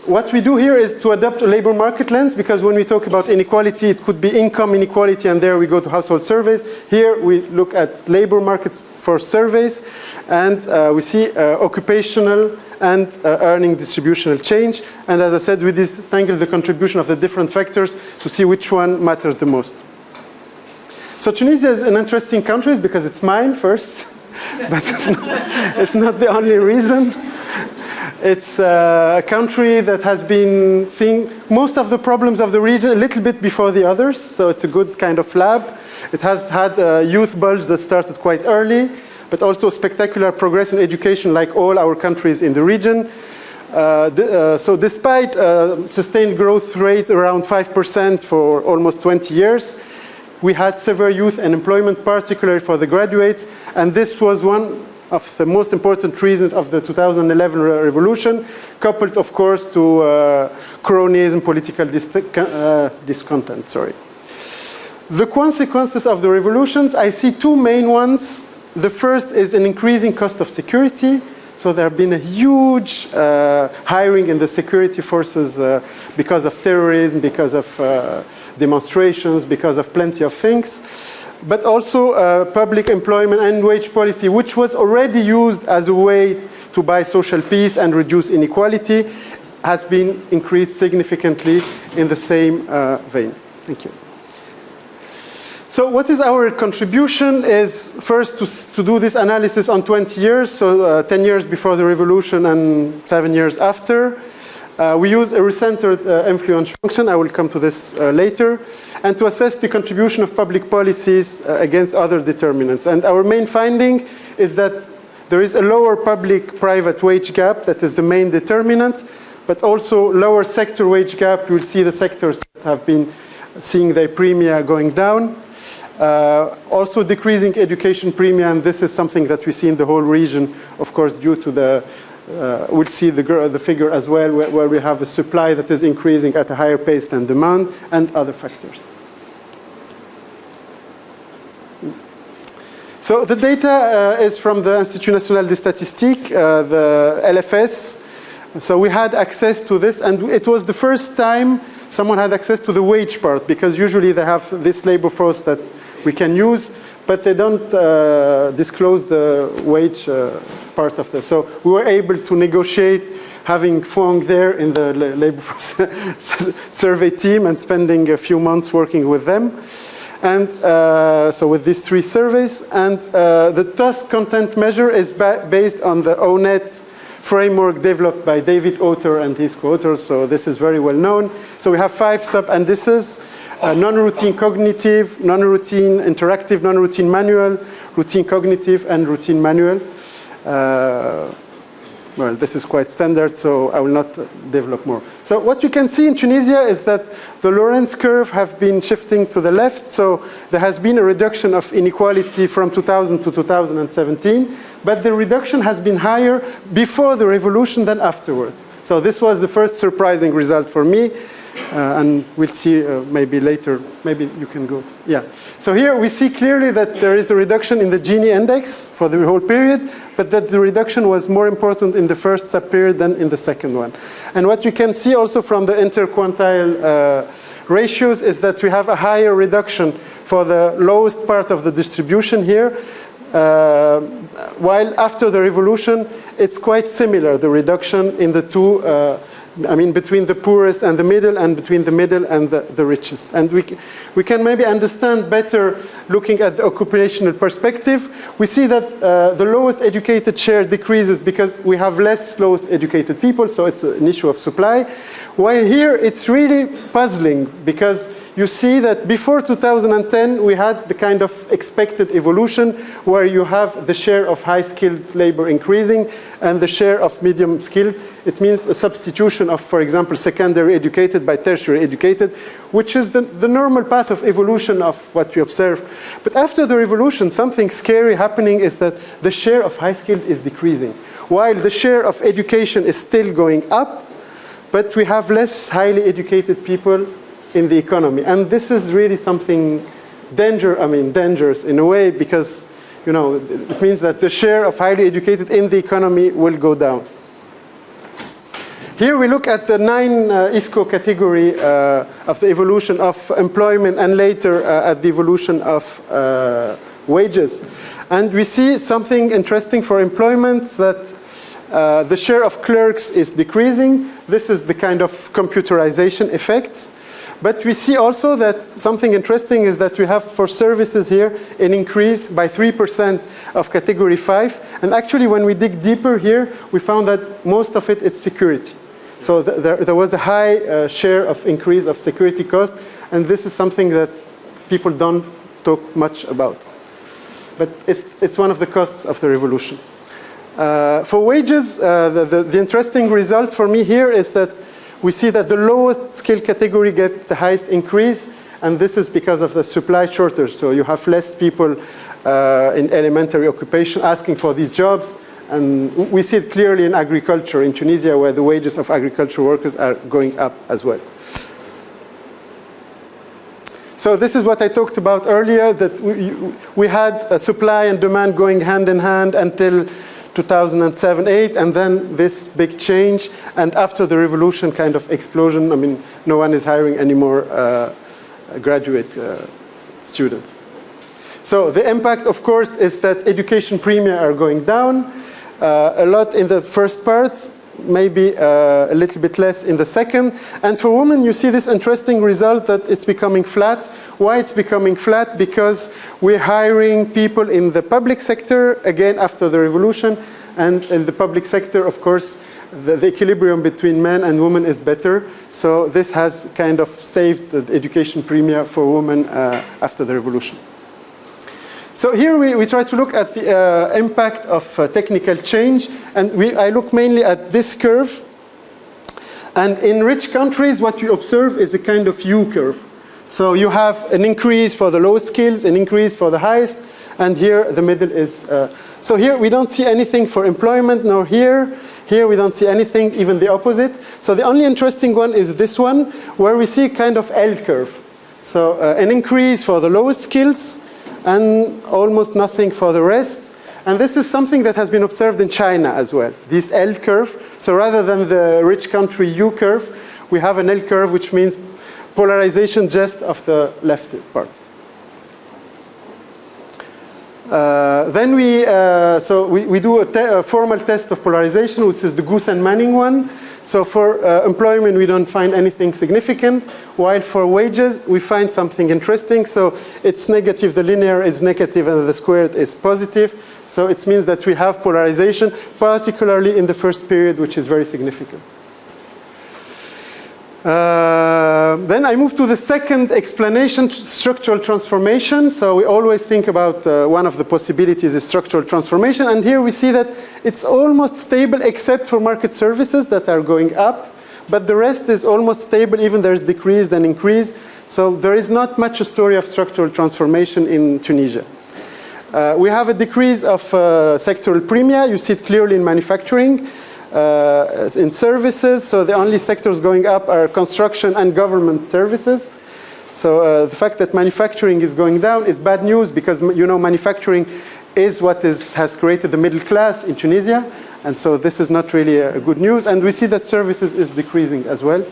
what we do here is to adopt a labor market lens, because when we talk about inequality, it could be income inequality, and there we go to household surveys. Here we look at labor markets for surveys, and we see occupational and earning distributional change. And as I said, we disentangle the contribution of the different factors to see which one matters the most. So Tunisia is an interesting country because it's mine first, but it's not the only reason. It's a country that has been seeing most of the problems of the region a little bit before the others, so it's a good kind of lab. It has had a youth bulge that started quite early, but also spectacular progress in education like all our countries in the region. So despite sustained growth rate around 5% for almost 20 years, we had severe youth unemployment, particularly for the graduates, and this was one of the most important reasons of the 2011 revolution, coupled, of course, to cronyism, political discontent. Sorry. The consequences of the revolutions, I see two main ones. The first is an increasing cost of security. So there have been a huge hiring in the security forces because of terrorism, because of demonstrations, because of plenty of things. But also public employment and wage policy, which was already used as a way to buy social peace and reduce inequality, has been increased significantly in the same vein. Thank you. So what is our contribution is first to do this analysis on 20 years, so 10 years before the revolution and 7 years after. We use a recentered influence function. I will come to this later. And to assess the contribution of public policies against other determinants. And our main finding is that there is a lower public-private wage gap that is the main determinant, but also lower sector wage gap. You will see the sectors that have been seeing their premia going down. Also decreasing education premia, and this is something that we see in the whole region, of course, due to the we'll see the figure as well, where we have a supply that is increasing at a higher pace than demand, and other factors. So the data is from the Institut National des Statistiques, the LFS. So we had access to this, and it was the first time someone had access to the wage part, because usually they have this labor force that we can use, but they don't disclose the wage part of this. So we were able to negotiate having Fong there in the labor force survey team and spending a few months working with them. And so with these 3 surveys, and the task content measure is based on the ONET framework developed by David Autor and his co-authors, so this is very well known. So we have 5 sub-indices: non-routine cognitive, non-routine interactive, non-routine manual, routine cognitive, and routine manual. Well, this is quite standard, so I will not develop more. So what you can see in Tunisia is that the Lorenz curve have been shifting to the left, so there has been a reduction of inequality from 2000 to 2017, but the reduction has been higher before the revolution than afterwards. So this was the first surprising result for me, and we'll see maybe later, maybe you can go. Yeah. So here we see clearly that there is a reduction in the Gini index for the whole period, but that the reduction was more important in the first sub-period than in the second one. And what you can see also from the interquantile ratios is that we have a higher reduction for the lowest part of the distribution here, while after the revolution, it's quite similar, the reduction in the two, I mean, between the poorest and the middle, and between the middle and the richest. And we can maybe understand better looking at the occupational perspective. We see that the lowest educated share decreases because we have less lowest educated people, so it's an issue of supply. While here, it's really puzzling because you see that before 2010, we had the kind of expected evolution where you have the share of high-skilled labor increasing and the share of medium-skilled. It means a substitution of, for example, secondary educated by tertiary educated, which is the normal path of evolution of what we observe. But after the revolution, something scary happening is that the share of high-skilled is decreasing, while the share of education is still going up, but we have less highly educated people in the economy. And this is really something dangerous in a way, because it means that the share of highly educated in the economy will go down. Here we look at the 9 ISCO category of the evolution of employment, and later at the evolution of wages. And we see something interesting for employment, that the share of clerks is decreasing. This is the kind of computerization effect. But we see also that something interesting is that we have for services here an increase by 3% of category 5. And actually when we dig deeper here, we found that most of it is security. So there was a high share of increase of security cost, and this is something that people don't talk much about. But it's one of the costs of the revolution. For wages, the interesting result for me here is that we see that the lowest skill category get the highest increase, and this is because of the supply shortage. So you have less people in elementary occupation asking for these jobs, and we see it clearly in agriculture in Tunisia, where the wages of agricultural workers are going up as well. So this is what I talked about earlier, that we had a supply and demand going hand in hand until 2007-8, and then this big change, and after the revolution kind of explosion. I mean, no one is hiring any more graduate students. So the impact, of course, is that education premia are going down a lot in the first part, maybe a little bit less in the second. And for women, you see this interesting result that it's becoming flat. Why it's becoming flat? Because we're hiring people in the public sector, again, after the revolution. And in the public sector, of course, the equilibrium between men and women is better. So this has kind of saved the education premia for women after the revolution. So here we try to look at the impact of technical change. And I look mainly at this curve. And in rich countries, what we observe is a kind of U curve. So you have an increase for the lowest skills, an increase for the highest, and here the middle is. So here we don't see anything for employment, nor here. Here we don't see anything, even the opposite. So the only interesting one is this one, where we see kind of L curve. So an increase for the lowest skills, and almost nothing for the rest. And this is something that has been observed in China as well, this L curve. So rather than the rich country U curve, we have an L curve, which means polarization just of the left part. Then we do a formal test of polarization, which is the Goose and Manning one. So for employment, we don't find anything significant, while for wages, we find something interesting. So it's negative, the linear is negative, and the squared is positive. So it means that we have polarization, particularly in the first period, which is very significant. Then I move to the second explanation, structural transformation. So we always think about one of the possibilities is structural transformation. And here we see that it's almost stable except for market services that are going up. But the rest is almost stable, even there's decrease and increase. So there is not much a story of structural transformation in Tunisia. We have a decrease of sectoral premia. You see it clearly in manufacturing. In services, so the only sectors going up are construction and government services. So the fact that manufacturing is going down is bad news, because you know manufacturing is what has created the middle class in Tunisia, and so this is not really a good news. And we see that services is decreasing as well.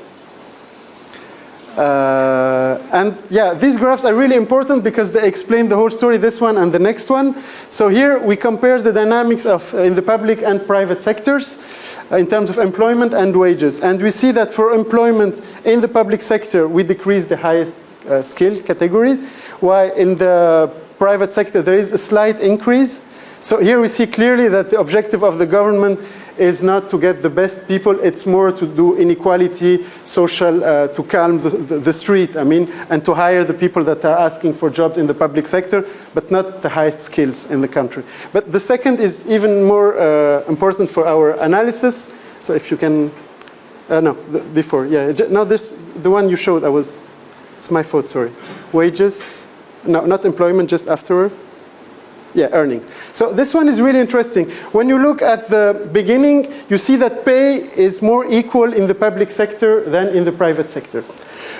And yeah, these graphs are really important because they explain the whole story, this one and the next one. So here we compare the dynamics of in the public and private sectors in terms of employment and wages. And we see that for employment in the public sector, we decrease the highest skill categories, while in the private sector there is a slight increase. So here we see clearly that the objective of the government is not to get the best people, it's more to do inequality, social, to calm the street, I mean, and to hire the people that are asking for jobs in the public sector, but not the highest skills in the country. But the second is even more important for our analysis. So if you can, before, yeah, no, this, the one you showed, it's my fault, sorry. Wages, no, not employment, just afterwards. Yeah, earnings. So this one is really interesting. When you look at the beginning, you see that pay is more equal in the public sector than in the private sector.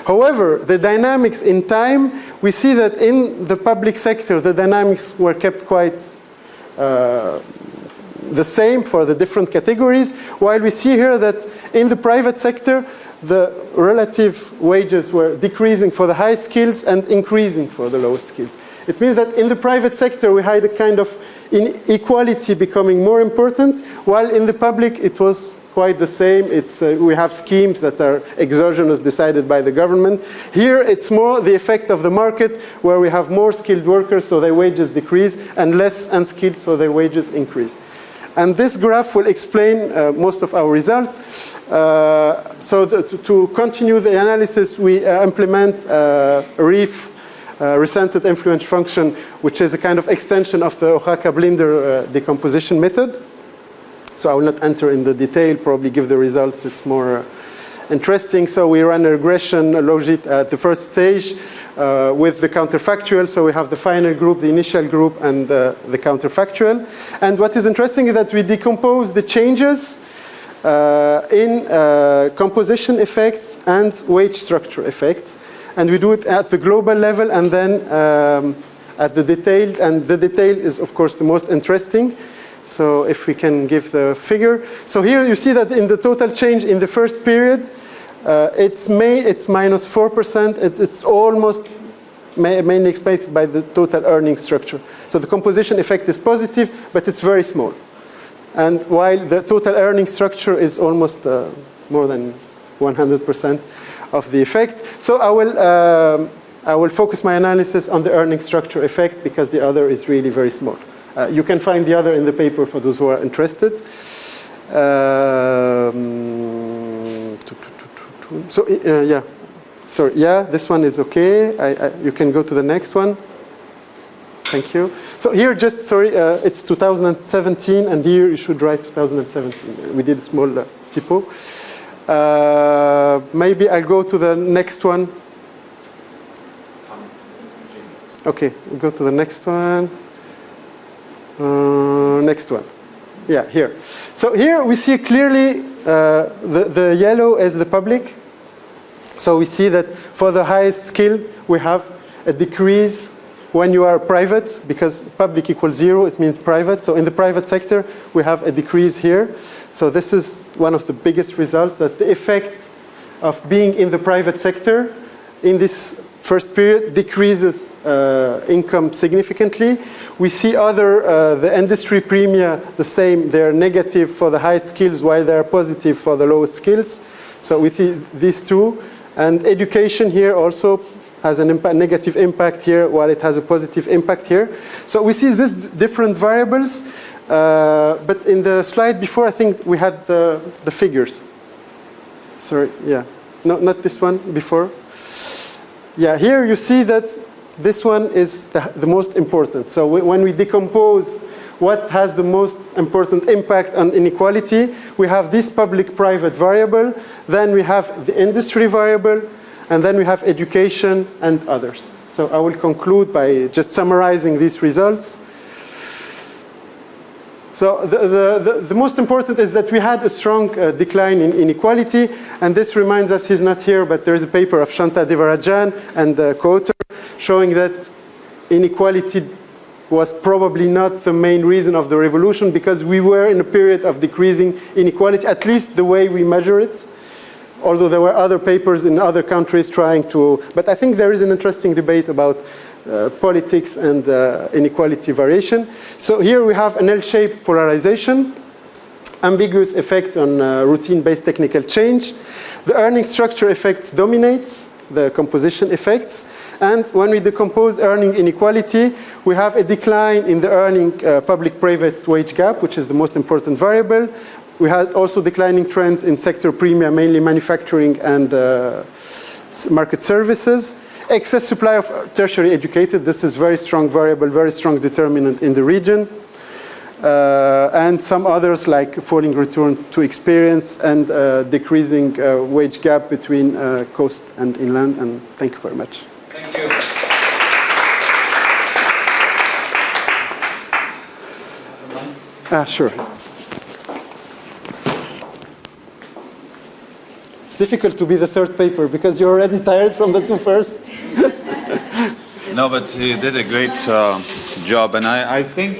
However, the dynamics in time, we see that in the public sector, the dynamics were kept quite the same for the different categories, while we see here that in the private sector, the relative wages were decreasing for the high skills and increasing for the low skills. It means that in the private sector, we had a kind of inequality becoming more important, while in the public, it was quite the same. It's, we have schemes that are exogenous, decided by the government. Here, it's more the effect of the market, where we have more skilled workers, so their wages decrease, and less unskilled, so their wages increase. And this graph will explain most of our results. To continue the analysis, we implement ERF, recented influence function, which is a kind of extension of the Oaxaca-Blinder decomposition method. So I will not enter in the detail, probably give the results, it's more interesting. So we run a regression logit at the first stage with the counterfactual. So we have the final group, the initial group, and the counterfactual. And what is interesting is that we decompose the changes in composition effects and wage structure effects. And we do it at the global level and then at the detailed. And the detail is, of course, the most interesting. So if we can give the figure. So here you see that in the total change in the first period, it's minus 4%. It's almost mainly explained by the total earnings structure. So the composition effect is positive, but it's very small. And while the total earnings structure is almost more than 100%. Of the effect. So I will focus my analysis on the earning structure effect because the other is really very small. You can find the other in the paper for those who are interested. Yeah, sorry, yeah, this one is okay. You can go to the next one. Thank you. So here, just sorry, it's 2017, and here you should write 2017. We did a small typo. Maybe I'll go to the next one. Okay, we'll go to the next one. Next one. Yeah, here. So here we see clearly the yellow is the public. So we see that for the highest skill, we have a decrease when you are private, because public equals 0, it means private. So in the private sector, we have a decrease here. So this is one of the biggest results, that the effect of being in the private sector in this first period decreases income significantly. We see the industry premia, the same, they're negative for the high skills while they're positive for the low skills. So we see these two. And education here also has a negative impact here while it has a positive impact here. So we see these different variables, but in the slide before, I think we had the figures. Sorry, yeah. No, not this one, before. Yeah, here you see that this one is the most important. So when we decompose what has the most important impact on inequality, we have this public-private variable, then we have the industry variable, and then we have education and others. So I will conclude by just summarizing these results. So the most important is that we had a strong decline in inequality, and this reminds us, he's not here, but there is a paper of Shanta Devarajan and co-author showing that inequality was probably not the main reason of the revolution, because we were in a period of decreasing inequality, at least the way we measure it. Although there were other papers in other countries trying to, but I think there is an interesting debate about politics and inequality variation. So here we have an L-shaped polarization, ambiguous effect on routine-based technical change. The earning structure effects dominates the composition effects. And when we decompose earning inequality, we have a decline in the earning public-private wage gap, which is the most important variable. We had also declining trends in sector premium, mainly manufacturing and market services. Excess supply of tertiary educated, this is very strong variable, very strong determinant in the region. And some others like falling return to experience and decreasing wage gap between coast and inland. And thank you very much. Thank you. Sure. It's difficult to be the third paper because you're already tired from the two first. No, but you did a great job, and I think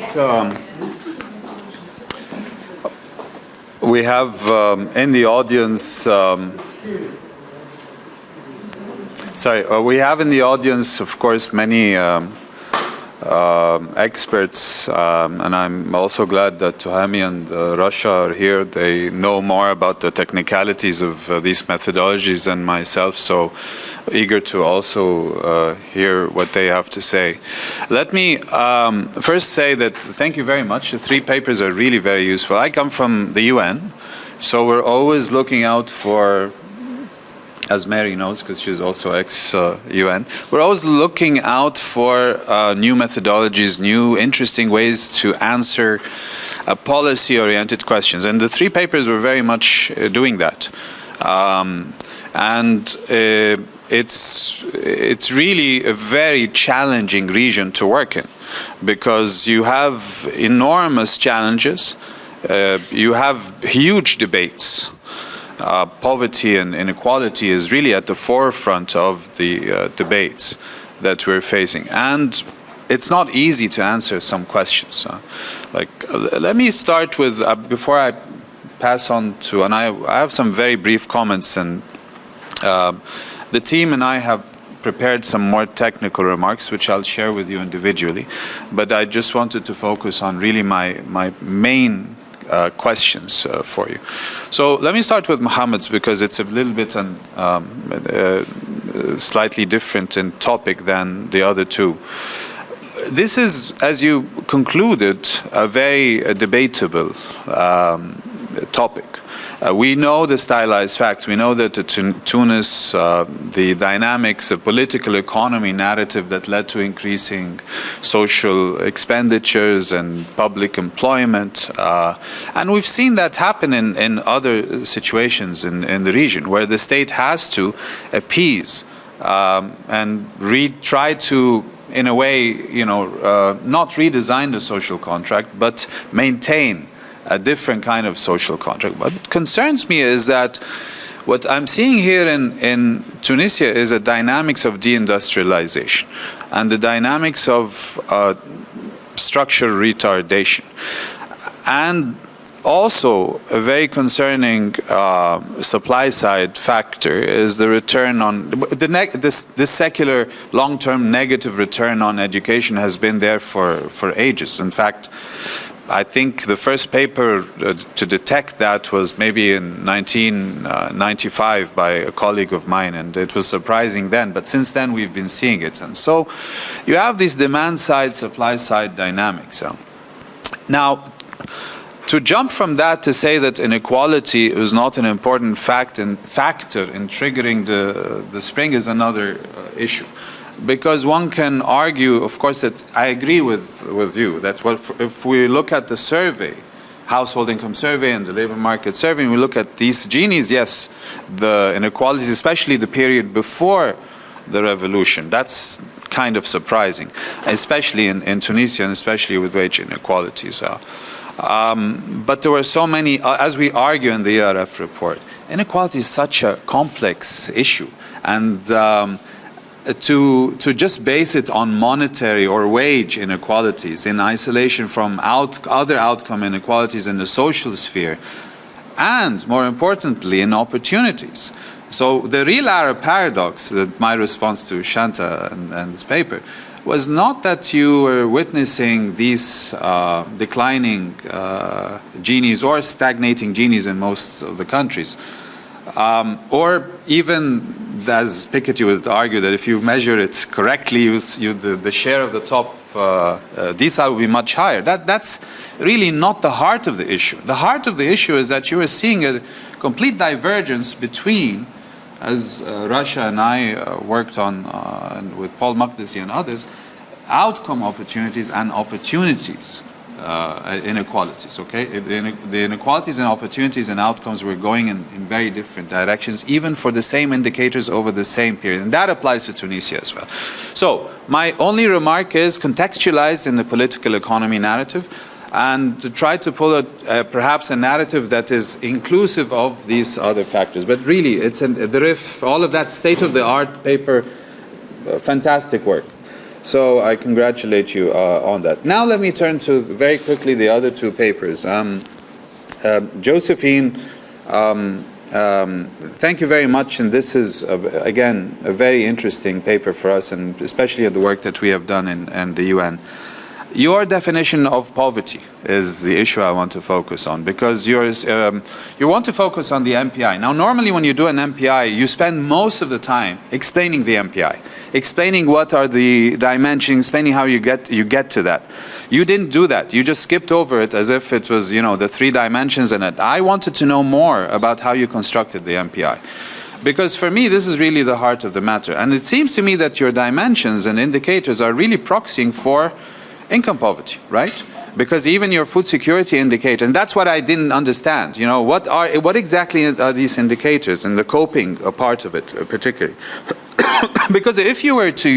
we have in the audience. We have in the audience, of course, many experts, and I'm also glad that Tuhami and Russia are here. They know more about the technicalities of these methodologies than myself, so eager to also hear what they have to say. Let me first say that thank you very much. The three papers are really very useful. I come from the UN, so we're always looking out for, as Mary knows, because she's also ex-UN, we're always looking out for new methodologies, new interesting ways to answer policy-oriented questions. And the three papers were very much doing that. It's really a very challenging region to work in, because you have enormous challenges, you have huge debates. Poverty and inequality is really at the forefront of the debates that we're facing. And it's not easy to answer some questions. Let me start with, before I pass on to, and I have some very brief comments, and the team and I have prepared some more technical remarks, which I'll share with you individually. But I just wanted to focus on really my main questions for you. So let me start with Mohammed's, because it's a little bit slightly different in topic than the other two. This is, as you concluded, a very debatable topic. We know the stylized facts. We know that Tunis, the dynamics of political economy narrative that led to increasing social expenditures and public employment. And we've seen that happen in other situations in the region, where the state has to appease and try to, in a way, not redesign the social contract, but maintain a different kind of social contract. What concerns me is that what I'm seeing here in Tunisia is a dynamics of deindustrialization. and the dynamics of structural retardation. And also, a very concerning supply-side factor is the return on this secular long-term negative return on education has been there for ages. In fact, I think the first paper to detect that was maybe in 1995 by a colleague of mine, and it was surprising then. But since then, we've been seeing it, and so you have these demand-side, supply-side dynamics. Now, to jump from that to say that inequality is not an important factor in triggering the spring is another issue. Because one can argue, of course, that I agree with you, that if we look at the survey, household income survey and the labor market survey, and we look at these Ginies, yes, the inequalities, especially the period before the revolution, that's kind of surprising, especially in Tunisia, and especially with wage inequalities. But there were so many, as we argue in the ERF report, inequality is such a complex issue. And to just base it on monetary or wage inequalities in isolation from other outcome inequalities in the social sphere, and more importantly, in opportunities. So the real Arab paradox, that my response to Shanta and this paper, was not that you were witnessing these declining Ginies or stagnating Ginies in most of the countries. Or even, as Piketty would argue, that if you measure it correctly, the share of the top decile will be much higher. That's really not the heart of the issue. The heart of the issue is that you are seeing a complete divergence between, as Russia and I worked on with Paul Maqdisi and others, outcome opportunities and opportunities inequalities, okay? The inequalities and opportunities and outcomes were going in very different directions, even for the same indicators over the same period. And that applies to Tunisia as well. So my only remark is contextualize in the political economy narrative, and to try to pull perhaps a narrative that is inclusive of these other factors. But really, it's all of that state-of-the-art paper, fantastic work. So I congratulate you on that. Now let me turn to, very quickly, the other two papers. Josephine, thank you very much, and this is, again, a very interesting paper for us, and especially the work that we have done in the UN. Your definition of poverty is the issue I want to focus on, because you want to focus on the MPI. Now, normally when you do an MPI, you spend most of the time explaining the MPI, explaining what are the dimensions, explaining how you get to that. You didn't do that. You just skipped over it as if it was, the 3 dimensions in it. I wanted to know more about how you constructed the MPI. Because for me, this is really the heart of the matter. And it seems to me that your dimensions and indicators are really proxying for income poverty, right? Because even your food security indicator, and that's what I didn't understand, what exactly are these indicators and the coping part of it particularly? Because if you were to,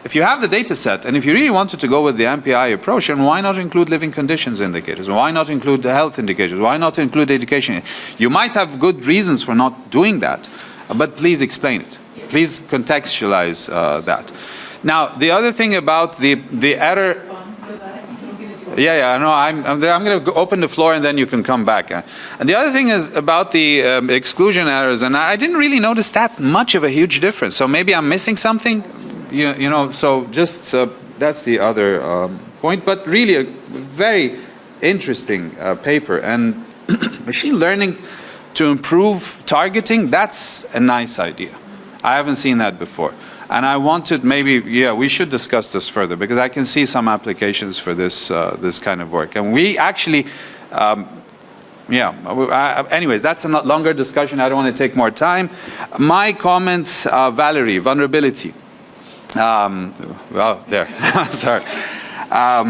if you have the data set, and if you really wanted to go with the MPI approach, then why not include living conditions indicators? Why not include the health indicators? Why not include education? You might have good reasons for not doing that, but please explain it. Please contextualize that. Now, the other thing about the error... I'm going to open the floor and then you can come back. And the other thing is about the exclusion errors, and I didn't really notice that much of a huge difference. So maybe I'm missing something, so just that's the other point. But really a very interesting paper. And machine learning to improve targeting, that's a nice idea. I haven't seen that before. And I wanted we should discuss this further, because I can see some applications for this kind of work. And we actually, anyways, that's a longer discussion. I don't want to take more time. My comments, Valérie, vulnerability. Well, there, sorry. I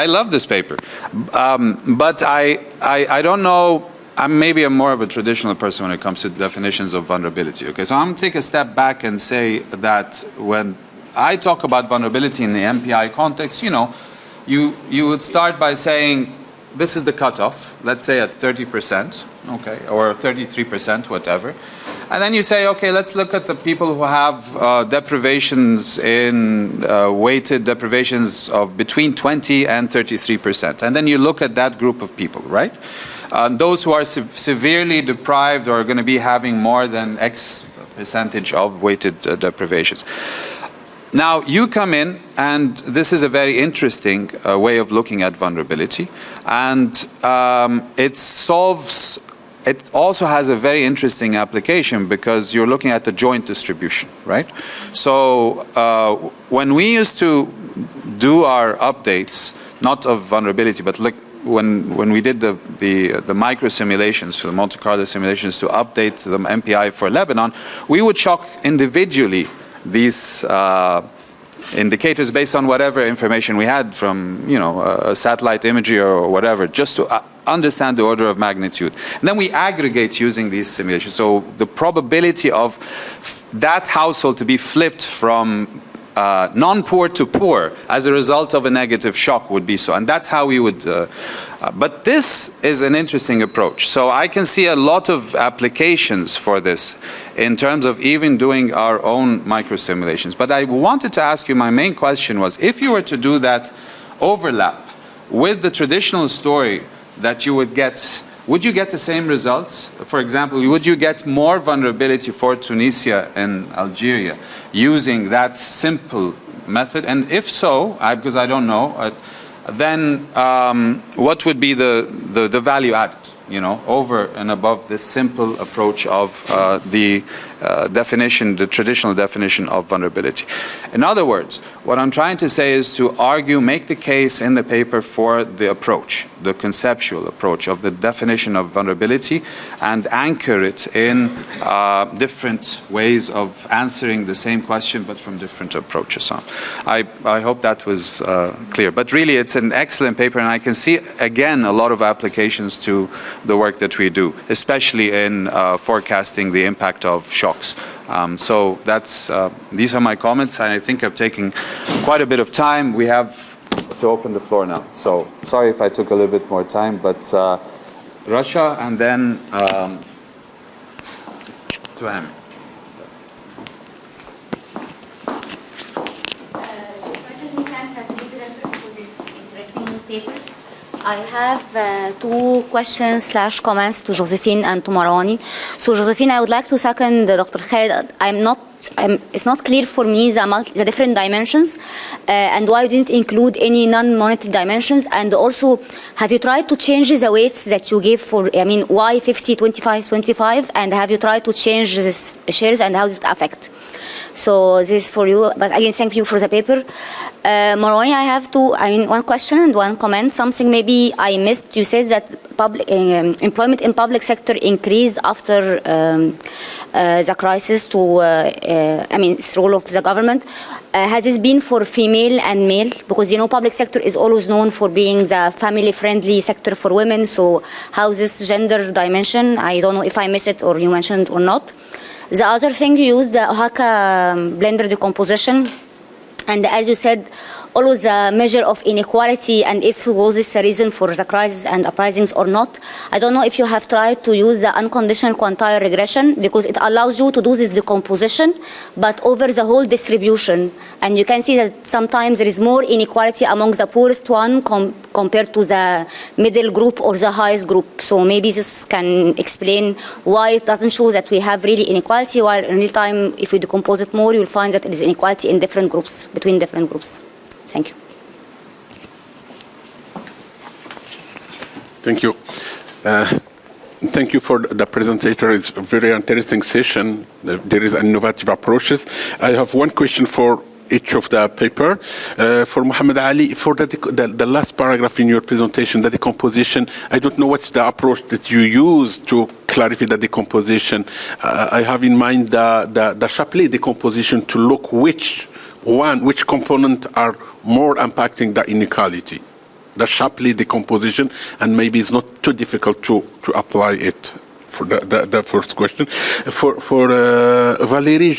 love this paper, but I don't know. I'm more of a traditional person when it comes to definitions of vulnerability. Okay, so I'm going to take a step back and say that when I talk about vulnerability in the MPI context, you would start by saying this is the cutoff, let's say at 30%, okay, or 33%, whatever. And then you say, okay, let's look at the people who have deprivations in weighted deprivations of between 20 and 33%. And then you look at that group of people, right? Those who are severely deprived are going to be having more than X percentage of weighted deprivations. Now, you come in, and this is a very interesting way of looking at vulnerability. And it also has a very interesting application because you're looking at the joint distribution, right? So when we used to do our updates, not of vulnerability, but like when we did the micro simulations, the Monte Carlo simulations to update the MPI for Lebanon, we would shock individually these indicators based on whatever information we had from, satellite imagery or whatever, just to understand the order of magnitude. And then we aggregate using these simulations. So the probability of that household to be flipped from non-poor to poor as a result of a negative shock would be so. And that's how we would, but this is an interesting approach. So I can see a lot of applications for this in terms of even doing our own micro-simulations. But I wanted to ask you, my main question was, if you were to do that overlap with the traditional story that you would get, would you get the same results? For example, would you get more vulnerability for Tunisia and Algeria using that simple method? And if so, because I don't know, then what would be the value added, over and above this simple approach of the definition, the traditional definition of vulnerability? In other words, what I'm trying to say is to argue, make the case in the paper for the approach, the conceptual approach of the definition of vulnerability, and anchor it in different ways of answering the same question but from different approaches. So I hope that was clear. But really, it's an excellent paper, and I can see, again, a lot of applications to the work that we do, especially in forecasting the impact of shocks. So that's these are my comments, and I think I've taken quite a bit of time. We have to open the floor now. So sorry if I took a little bit more time, but Russia and then to him. So first, thanks as representatives for this interesting papers. I have two questions / comments to Josephine and to Marouani. So Josephine, I would like to second Dr. Khalid. It's not clear for me the different dimensions and why you didn't include any non-monetary dimensions. And also, have you tried to change the weights that you gave for, why 50, 25, 25? And have you tried to change these shares and how does it affect? So this is for you, but again, thank you for the paper. Marouani, I have one question and one comment. Something maybe I missed. You said that public employment in public sector increased after the crisis to, it's role of the government. Has this been for female and male? Because, public sector is always known for being the family-friendly sector for women. So how is this gender dimension? I don't know if I missed it or you mentioned it or not. The other thing, you used the Oaxaca blender decomposition, and as you said, always a measure of inequality, and if was this a reason for the crisis and uprisings or not. I don't know if you have tried to use the unconditional quantile regression, because it allows you to do this decomposition, but over the whole distribution. And you can see that sometimes there is more inequality among the poorest one compared to the middle group or the highest group. So maybe this can explain why it doesn't show that we have really inequality, while in real time, if you decompose it more, you'll find that it is inequality in different groups, between different groups. Thank you. Thank you. Thank you for the presenter. It's a very interesting session. There is innovative approaches. I have one question for each of the paper. For Mohamed Ali, for the last paragraph in your presentation, the decomposition, I don't know what's the approach that you use to clarify the decomposition. I have in mind the Shapley decomposition to look which component are more impacting the inequality. The Shapley decomposition, and maybe it's not too difficult to apply it for the first question. For Valérie,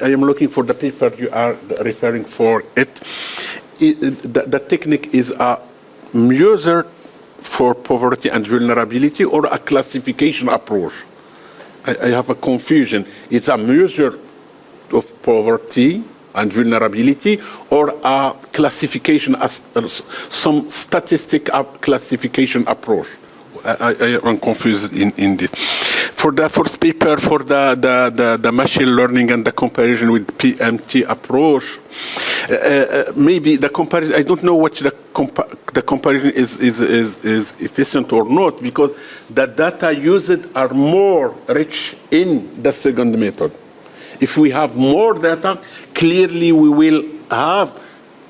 I am looking for the paper you are referring for it. The technique is a measure for poverty and vulnerability or a classification approach? I have a confusion. It's a measure of poverty and vulnerability, or a classification as some statistic classification approach. I am confused in this. For the first paper, for the machine learning and the comparison with PMT approach, maybe the comparison, I don't know what the comparison is efficient or not, because the data used are more rich in the second method. If we have more data, clearly we will have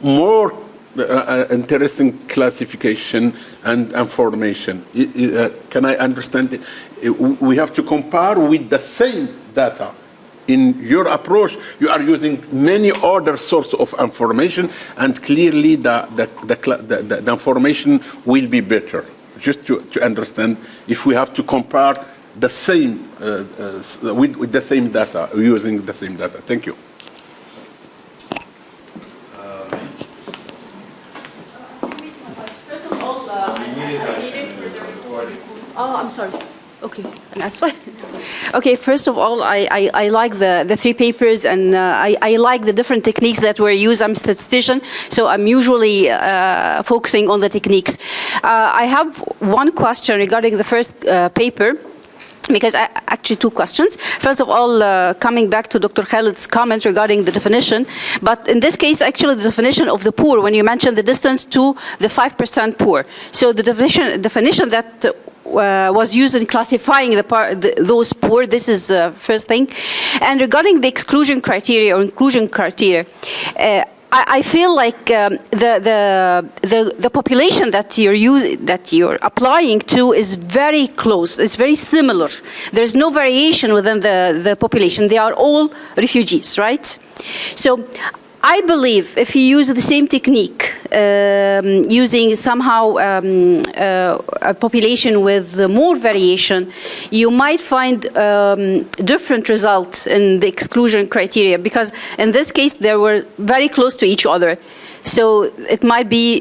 more interesting classification and information. Can I understand it? We have to compare with the same data. In your approach, you are using many other sources of information, and clearly the information will be better. Just to understand, if we have to compare the same with the same data, using the same data. Thank you. First of all, oh, I'm sorry. Okay, and that's why. Okay, first of all, I like the three papers, and I like the different techniques that were used. I'm a statistician, so I'm usually focusing on the techniques. I have one question regarding the first paper, because actually two questions. First of all, coming back to Dr. Khalid's comment regarding the definition, but in this case, actually the definition of the poor, when you mentioned the distance to the 5% poor. So the definition that was used in classifying those poor, this is the first thing. And regarding the exclusion criteria or inclusion criteria, I feel like the population that you're applying to is very close. It's very similar. There's no variation within the population. They are all refugees, right? So I believe if you use the same technique, using somehow a population with more variation, you might find different results in the exclusion criteria, because in this case they were very close to each other. So it might be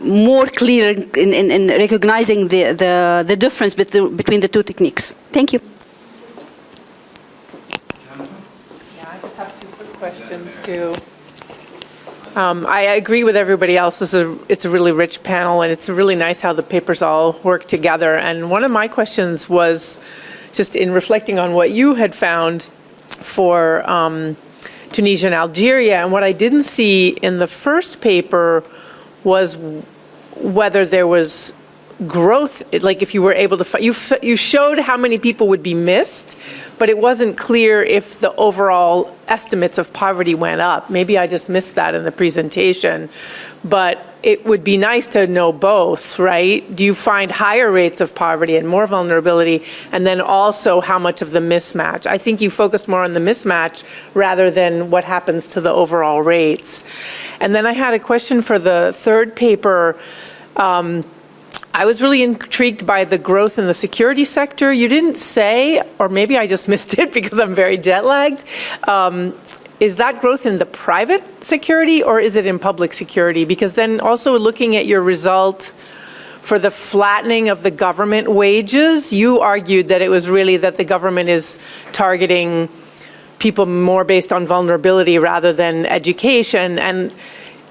more clear in recognizing the difference between the two techniques. Thank you. Questions too. I agree with everybody else. It's a really rich panel, and it's really nice how the papers all work together. And one of my questions was just in reflecting on what you had found for Tunisia and Algeria, and what I didn't see in the first paper was whether there was growth, like if you were able to, you showed how many people would be missed, but it wasn't clear if the overall estimates of poverty went up. Maybe I just missed that in the presentation, but it would be nice to know both, right? Do you find higher rates of poverty and more vulnerability, and then also how much of the mismatch? I think you focused more on the mismatch rather than what happens to the overall rates. And then I had a question for the third paper. I was really intrigued by the growth in the security sector. You didn't say, or maybe I just missed it because I'm very jet lagged. Is that growth in the private security or is it in public security? Because then also looking at your result for the flattening of the government wages, you argued that it was really that the government is targeting people more based on vulnerability rather than education. And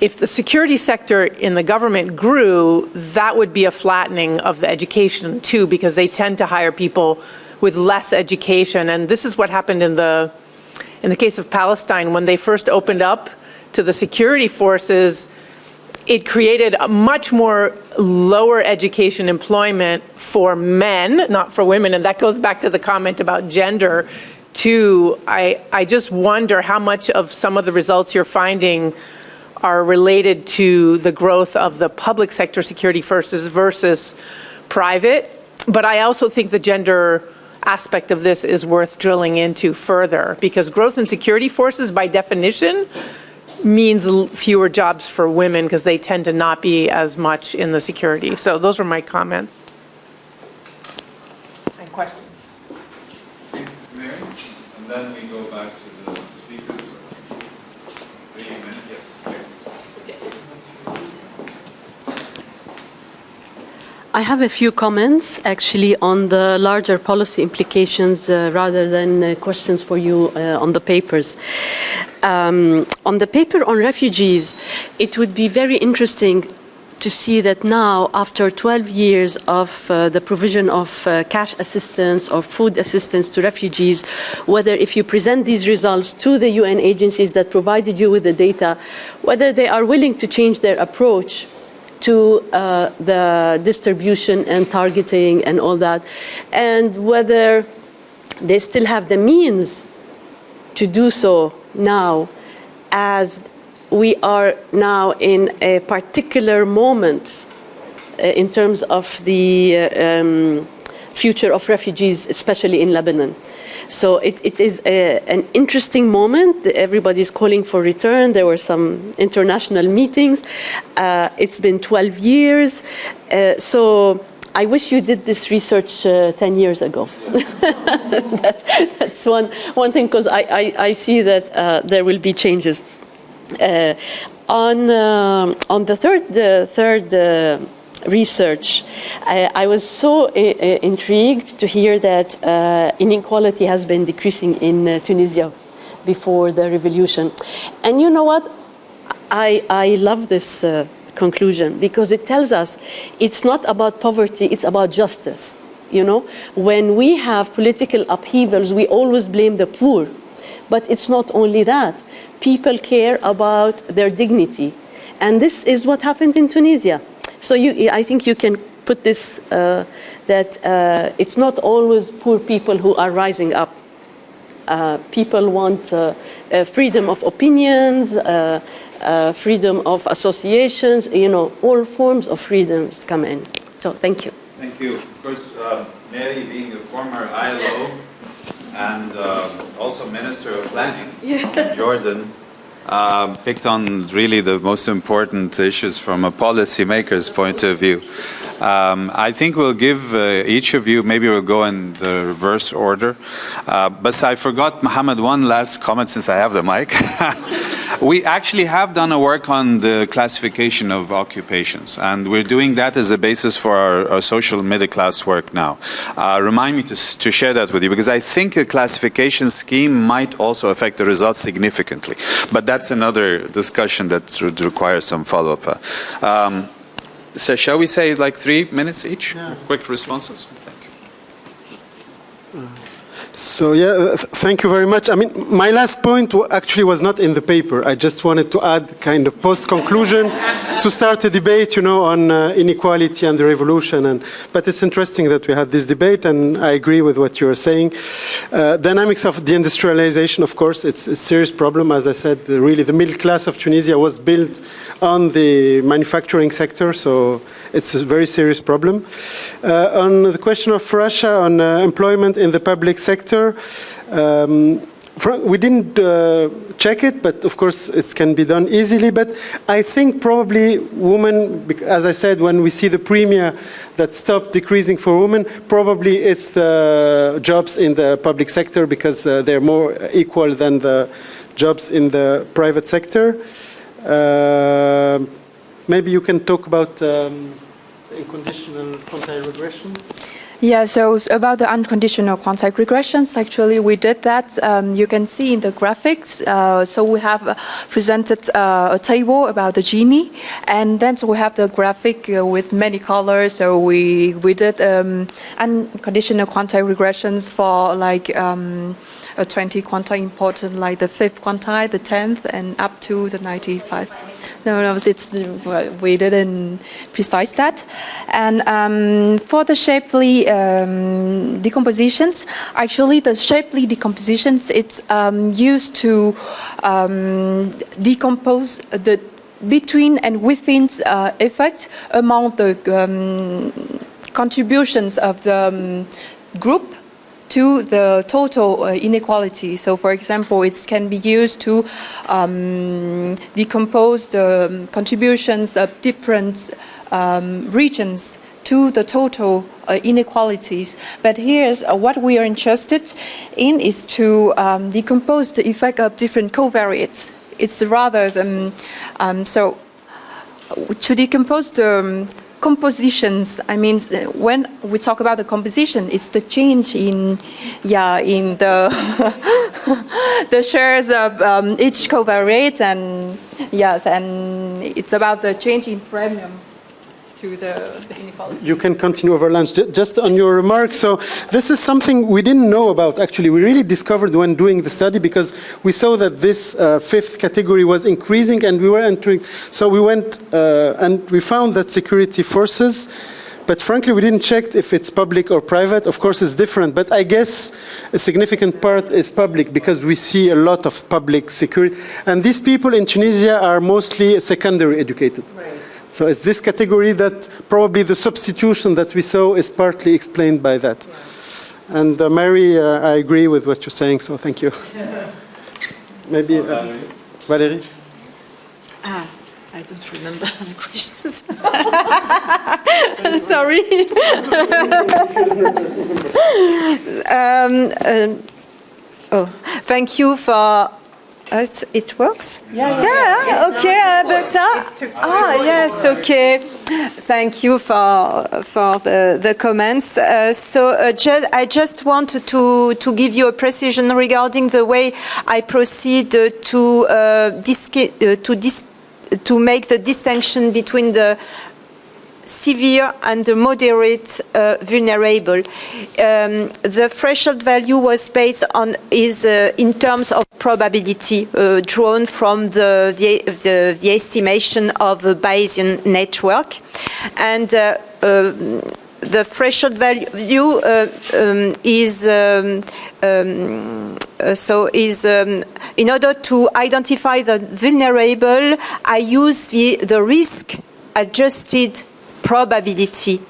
if the security sector in the government grew, that would be a flattening of the education too, because they tend to hire people with less education. And this is what happened in the case of Palestine. When they first opened up to the security forces, it created a much more lower education employment for men, not for women. And that goes back to the comment about gender too. I just wonder how much of some of the results you're finding are related to the growth of the public sector security forces versus private. But I also think the gender aspect of this is worth drilling into further, because growth in security forces by definition means fewer jobs for women because they tend to not be as much in the security. So those are my comments. And questions. Mary, and then we go back to the speakers. Yes. I have a few comments actually on the larger policy implications rather than questions for you on the papers. On the paper on refugees, it would be very interesting to see that now, after 12 years of the provision of cash assistance or food assistance to refugees, whether if you present these results to the UN agencies that provided you with the data, whether they are willing to change their approach to the distribution and targeting and all that, and whether they still have the means to do so now, as we are now in a particular moment in terms of the future of refugees, especially in Lebanon. So it is an interesting moment. Everybody's calling for return. There were some international meetings. It's been 12 years. So I wish you did this research 10 years ago. That's one thing, because I see that there will be changes. On the third research, I was so intrigued to hear that inequality has been decreasing in Tunisia before the revolution. And you know what? I love this conclusion, because it tells us it's not about poverty, it's about justice. You know, when we have political upheavals, we always blame the poor. But it's not only that. People care about their dignity. And this is what happened in Tunisia. So I think you can put this, that it's not always poor people who are rising up. People want freedom of opinions, freedom of associations, you know, all forms of freedoms come in. So thank you. Thank you. Of course, Mary, being a former ILO and also Minister of Planning in Jordan, picked on really the most important issues from a policymaker's point of view. I think we'll give each of you, maybe we'll go in the reverse order. But I forgot, Mohammed, one last comment since I have the mic. We actually have done a work on the classification of occupations, and we're doing that as a basis for our social middle class work now. Remind me to share that with you, because I think a classification scheme might also affect the results significantly. But that's another discussion that would require some follow-up. So shall we say like 3 minutes each? Yeah. Quick responses? Thank you. So yeah, thank you very much. I mean, my last point actually was not in the paper. I just wanted to add kind of post-conclusion to start a debate, you know, on inequality and the revolution. But it's interesting that we had this debate, and I agree with what you were saying. Dynamics of deindustrialization, of course, it's a serious problem. As I said, really the middle class of Tunisia was built on the manufacturing sector, so it's a very serious problem. On the question of Russia on employment in the public sector, we didn't check it, but of course it can be done easily. But I think probably women, as I said, when we see the premia that stopped decreasing for women, probably it's the jobs in the public sector, because they're more equal than the jobs in the private sector. Maybe you can talk about unconditional quantile regression. Yeah, so about the unconditional quantile regressions, actually we did that. You can see in the graphics. So we have presented a table about the Gini, and then so we have the graphic with many colors. So we did unconditional quantile regressions for like 20 quantile important, like the 5th quantile, the 10th, and up to the 95. No, we didn't precise that. And for the shapely decompositions, actually the shapely decompositions, it's used to decompose the between and within effect among the contributions of the group to the total inequality. So, for example, it can be used to decompose the contributions of different regions to the total inequalities. But here's what we are interested in is to decompose the effect of different covariates. It's rather than, so to decompose the compositions. I mean, when we talk about the composition, it's the change in the the shares of each covariate, and yes, and it's about the change in premium to the inequality. You can continue over lunch. Just on your remarks, so this is something we didn't know about, actually. We really discovered when doing the study, because we saw that this fifth category was increasing, and we were entering. So we went and we found that security forces, but frankly, we didn't check if it's public or private. Of course, it's different, but I guess a significant part is public, because we see a lot of public security. And these people in Tunisia are mostly secondary educated. Right. So it's this category that probably the substitution that we saw is partly explained by that. Yeah. And Mary, I agree with what you're saying, so thank you. Maybe Valérie? I don't remember the questions. Sorry. Thank you for. It works? Yeah, okay, but yes, okay. Thank you for the comments. I just wanted to give you a precision regarding the way I proceed to make the distinction between the severe and the moderate vulnerable. The threshold value was based on in terms of probability drawn from the estimation of a Bayesian network, and the threshold value is in order to identify the vulnerable, I use the risk adjusted probability,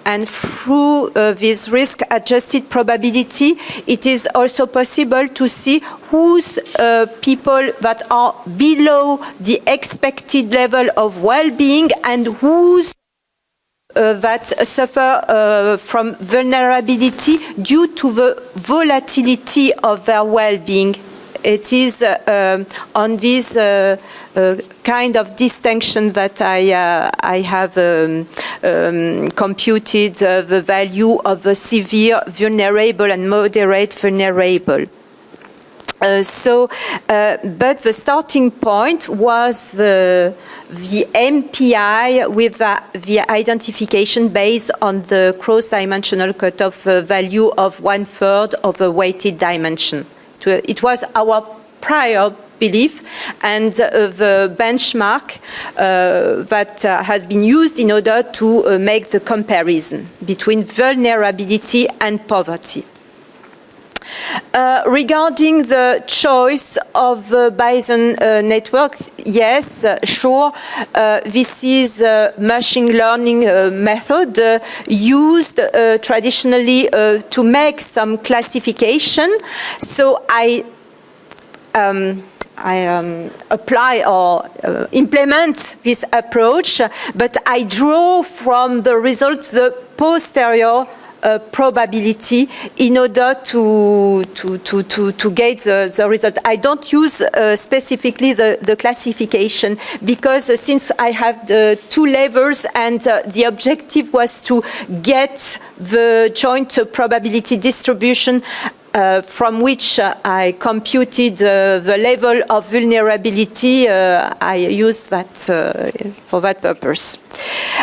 and through this risk-adjusted probability, it is also possible to see whose people that are below the expected level of well-being and whose that suffer from vulnerability due to the volatility of their well-being. It is on this kind of distinction that I have computed the value of the severe vulnerable and moderate vulnerable. But the starting point was the MPI with the identification based on the cross-dimensional cutoff value of 1/3 of a weighted dimension. It was our prior belief and the benchmark that has been used in order to make the comparison between vulnerability and poverty. Regarding the choice of the Bayesian networks, yes, sure, this is a machine learning method used traditionally to make some classification. So I apply or implement this approach, but I draw from the results the posterior probability in order to get the result. I don't use specifically the classification, because since I have the two levels and the objective was to get the joint probability distribution from which I computed the level of vulnerability, I used that for that purpose.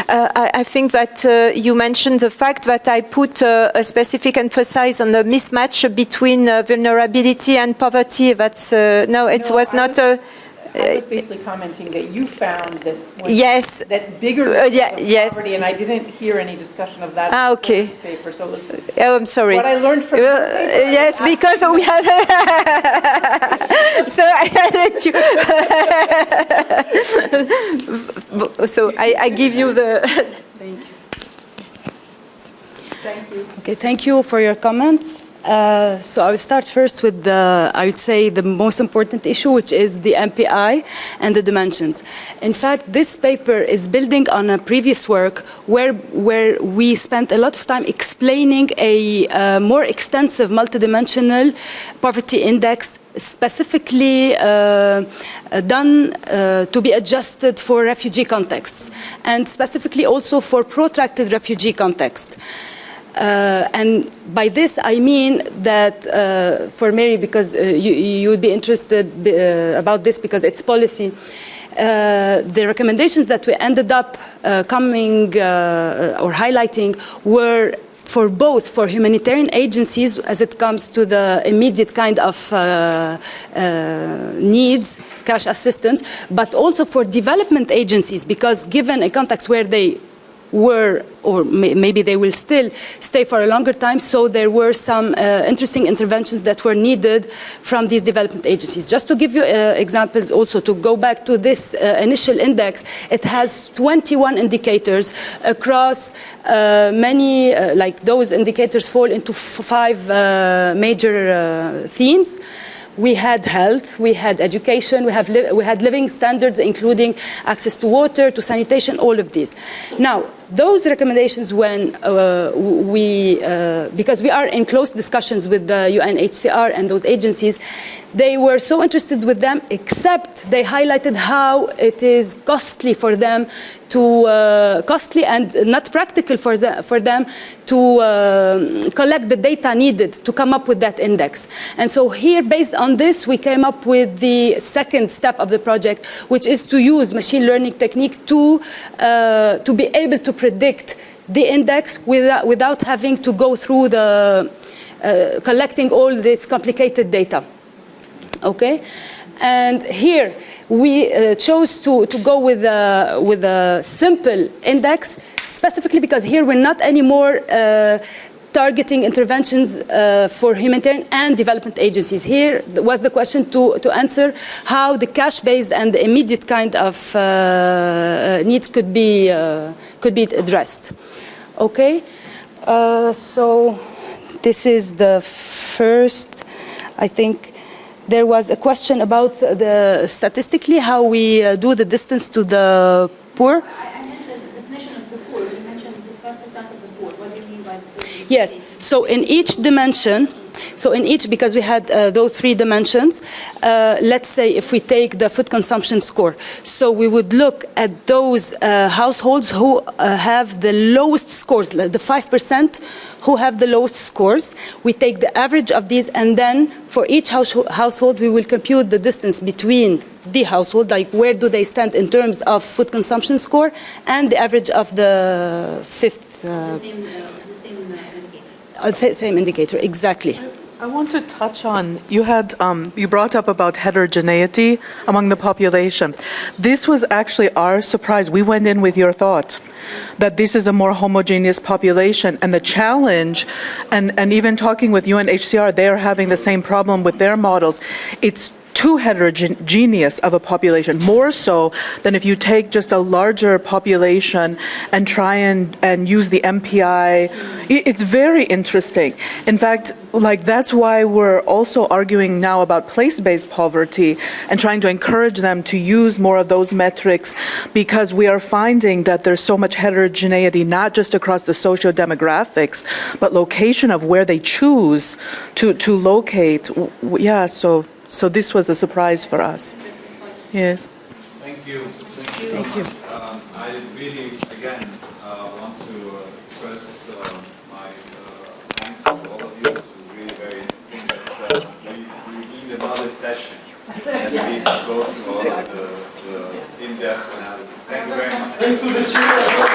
I think that you mentioned the fact that I put a specific emphasis on the mismatch between vulnerability and poverty. That's no, it was not a. I was basically commenting that you found that yes, that bigger yes, poverty, and I didn't hear any discussion of that okay. in the paper. So I'm sorry. What I learned from yes, because we have. So I let you. So I give you the. Thank you. Thank you. Okay, thank you for your comments. So I will start first with I would say, the most important issue, which is the MPI and the dimensions. In fact, this paper is building on a previous work where we spent a lot of time explaining a more extensive multidimensional poverty index specifically done to be adjusted for refugee contexts, and specifically also for protracted refugee context. And by this I mean that for Mary, because you would be interested about this because it's policy, the recommendations that we ended up coming or highlighting were for both for humanitarian agencies as it comes to the immediate kind of needs, cash assistance, but also for development agencies, because given a context where they were, or maybe they will still stay for a longer time, so there were some interesting interventions that were needed from these development agencies. Just to give you examples also, to go back to this initial index, it has 21 indicators across many, like those indicators fall into 5 major themes. We had health, we had education, we had living standards, including access to water, to sanitation, all of these. Now, those recommendations, when because we are in close discussions with the UNHCR and those agencies, they were so interested with them, except they highlighted how it is costly for them costly and not practical for them to collect the data needed to come up with that index. And so here, based on this, we came up with the second step of the project, which is to use machine learning technique to be able to predict the index without having to go through the collecting all this complicated data. Okay? And here, we chose to go with a simple index, specifically because here we're not anymore targeting interventions for humanitarian and development agencies. Here was the question to answer how the cash-based and the immediate kind of needs could be addressed. Okay, so this is the first, I think. There was a question about statistically how we do the distance to the poor. I meant the definition of the poor. You mentioned the 12% of the poor. What do you mean by the poor? Yes. So in each dimension, because we had those 3 dimensions, let's say if we take the food consumption score, so we would look at those households who have the lowest scores, the 5% who have the lowest scores. We take the average of these, and then for each household we will compute the distance between the household, like where do they stand in terms of food consumption score, and the average of the fifth. Same indicator, exactly. I want to touch on, you brought up about heterogeneity among the population. This was actually our surprise. We went in with your thought that this is a more homogeneous population, and the challenge, and even talking with UNHCR, they're having the same problem with their models. It's too heterogeneous of a population, more so than if you take just a larger population and try and use the MPI. It's very interesting. In fact, that's why we're also arguing now about place-based poverty and trying to encourage them to use more of those metrics, because we are finding that there's so much heterogeneity, not just across the socio-demographics, but location of where they choose to locate. Yeah, so this was a surprise for us. Yes. Thank you. Thank you. I really, again, want to express my thanks to all of you. It was really very interesting. But we need another session at least to go through all of the in-depth analysis. Thank you very much.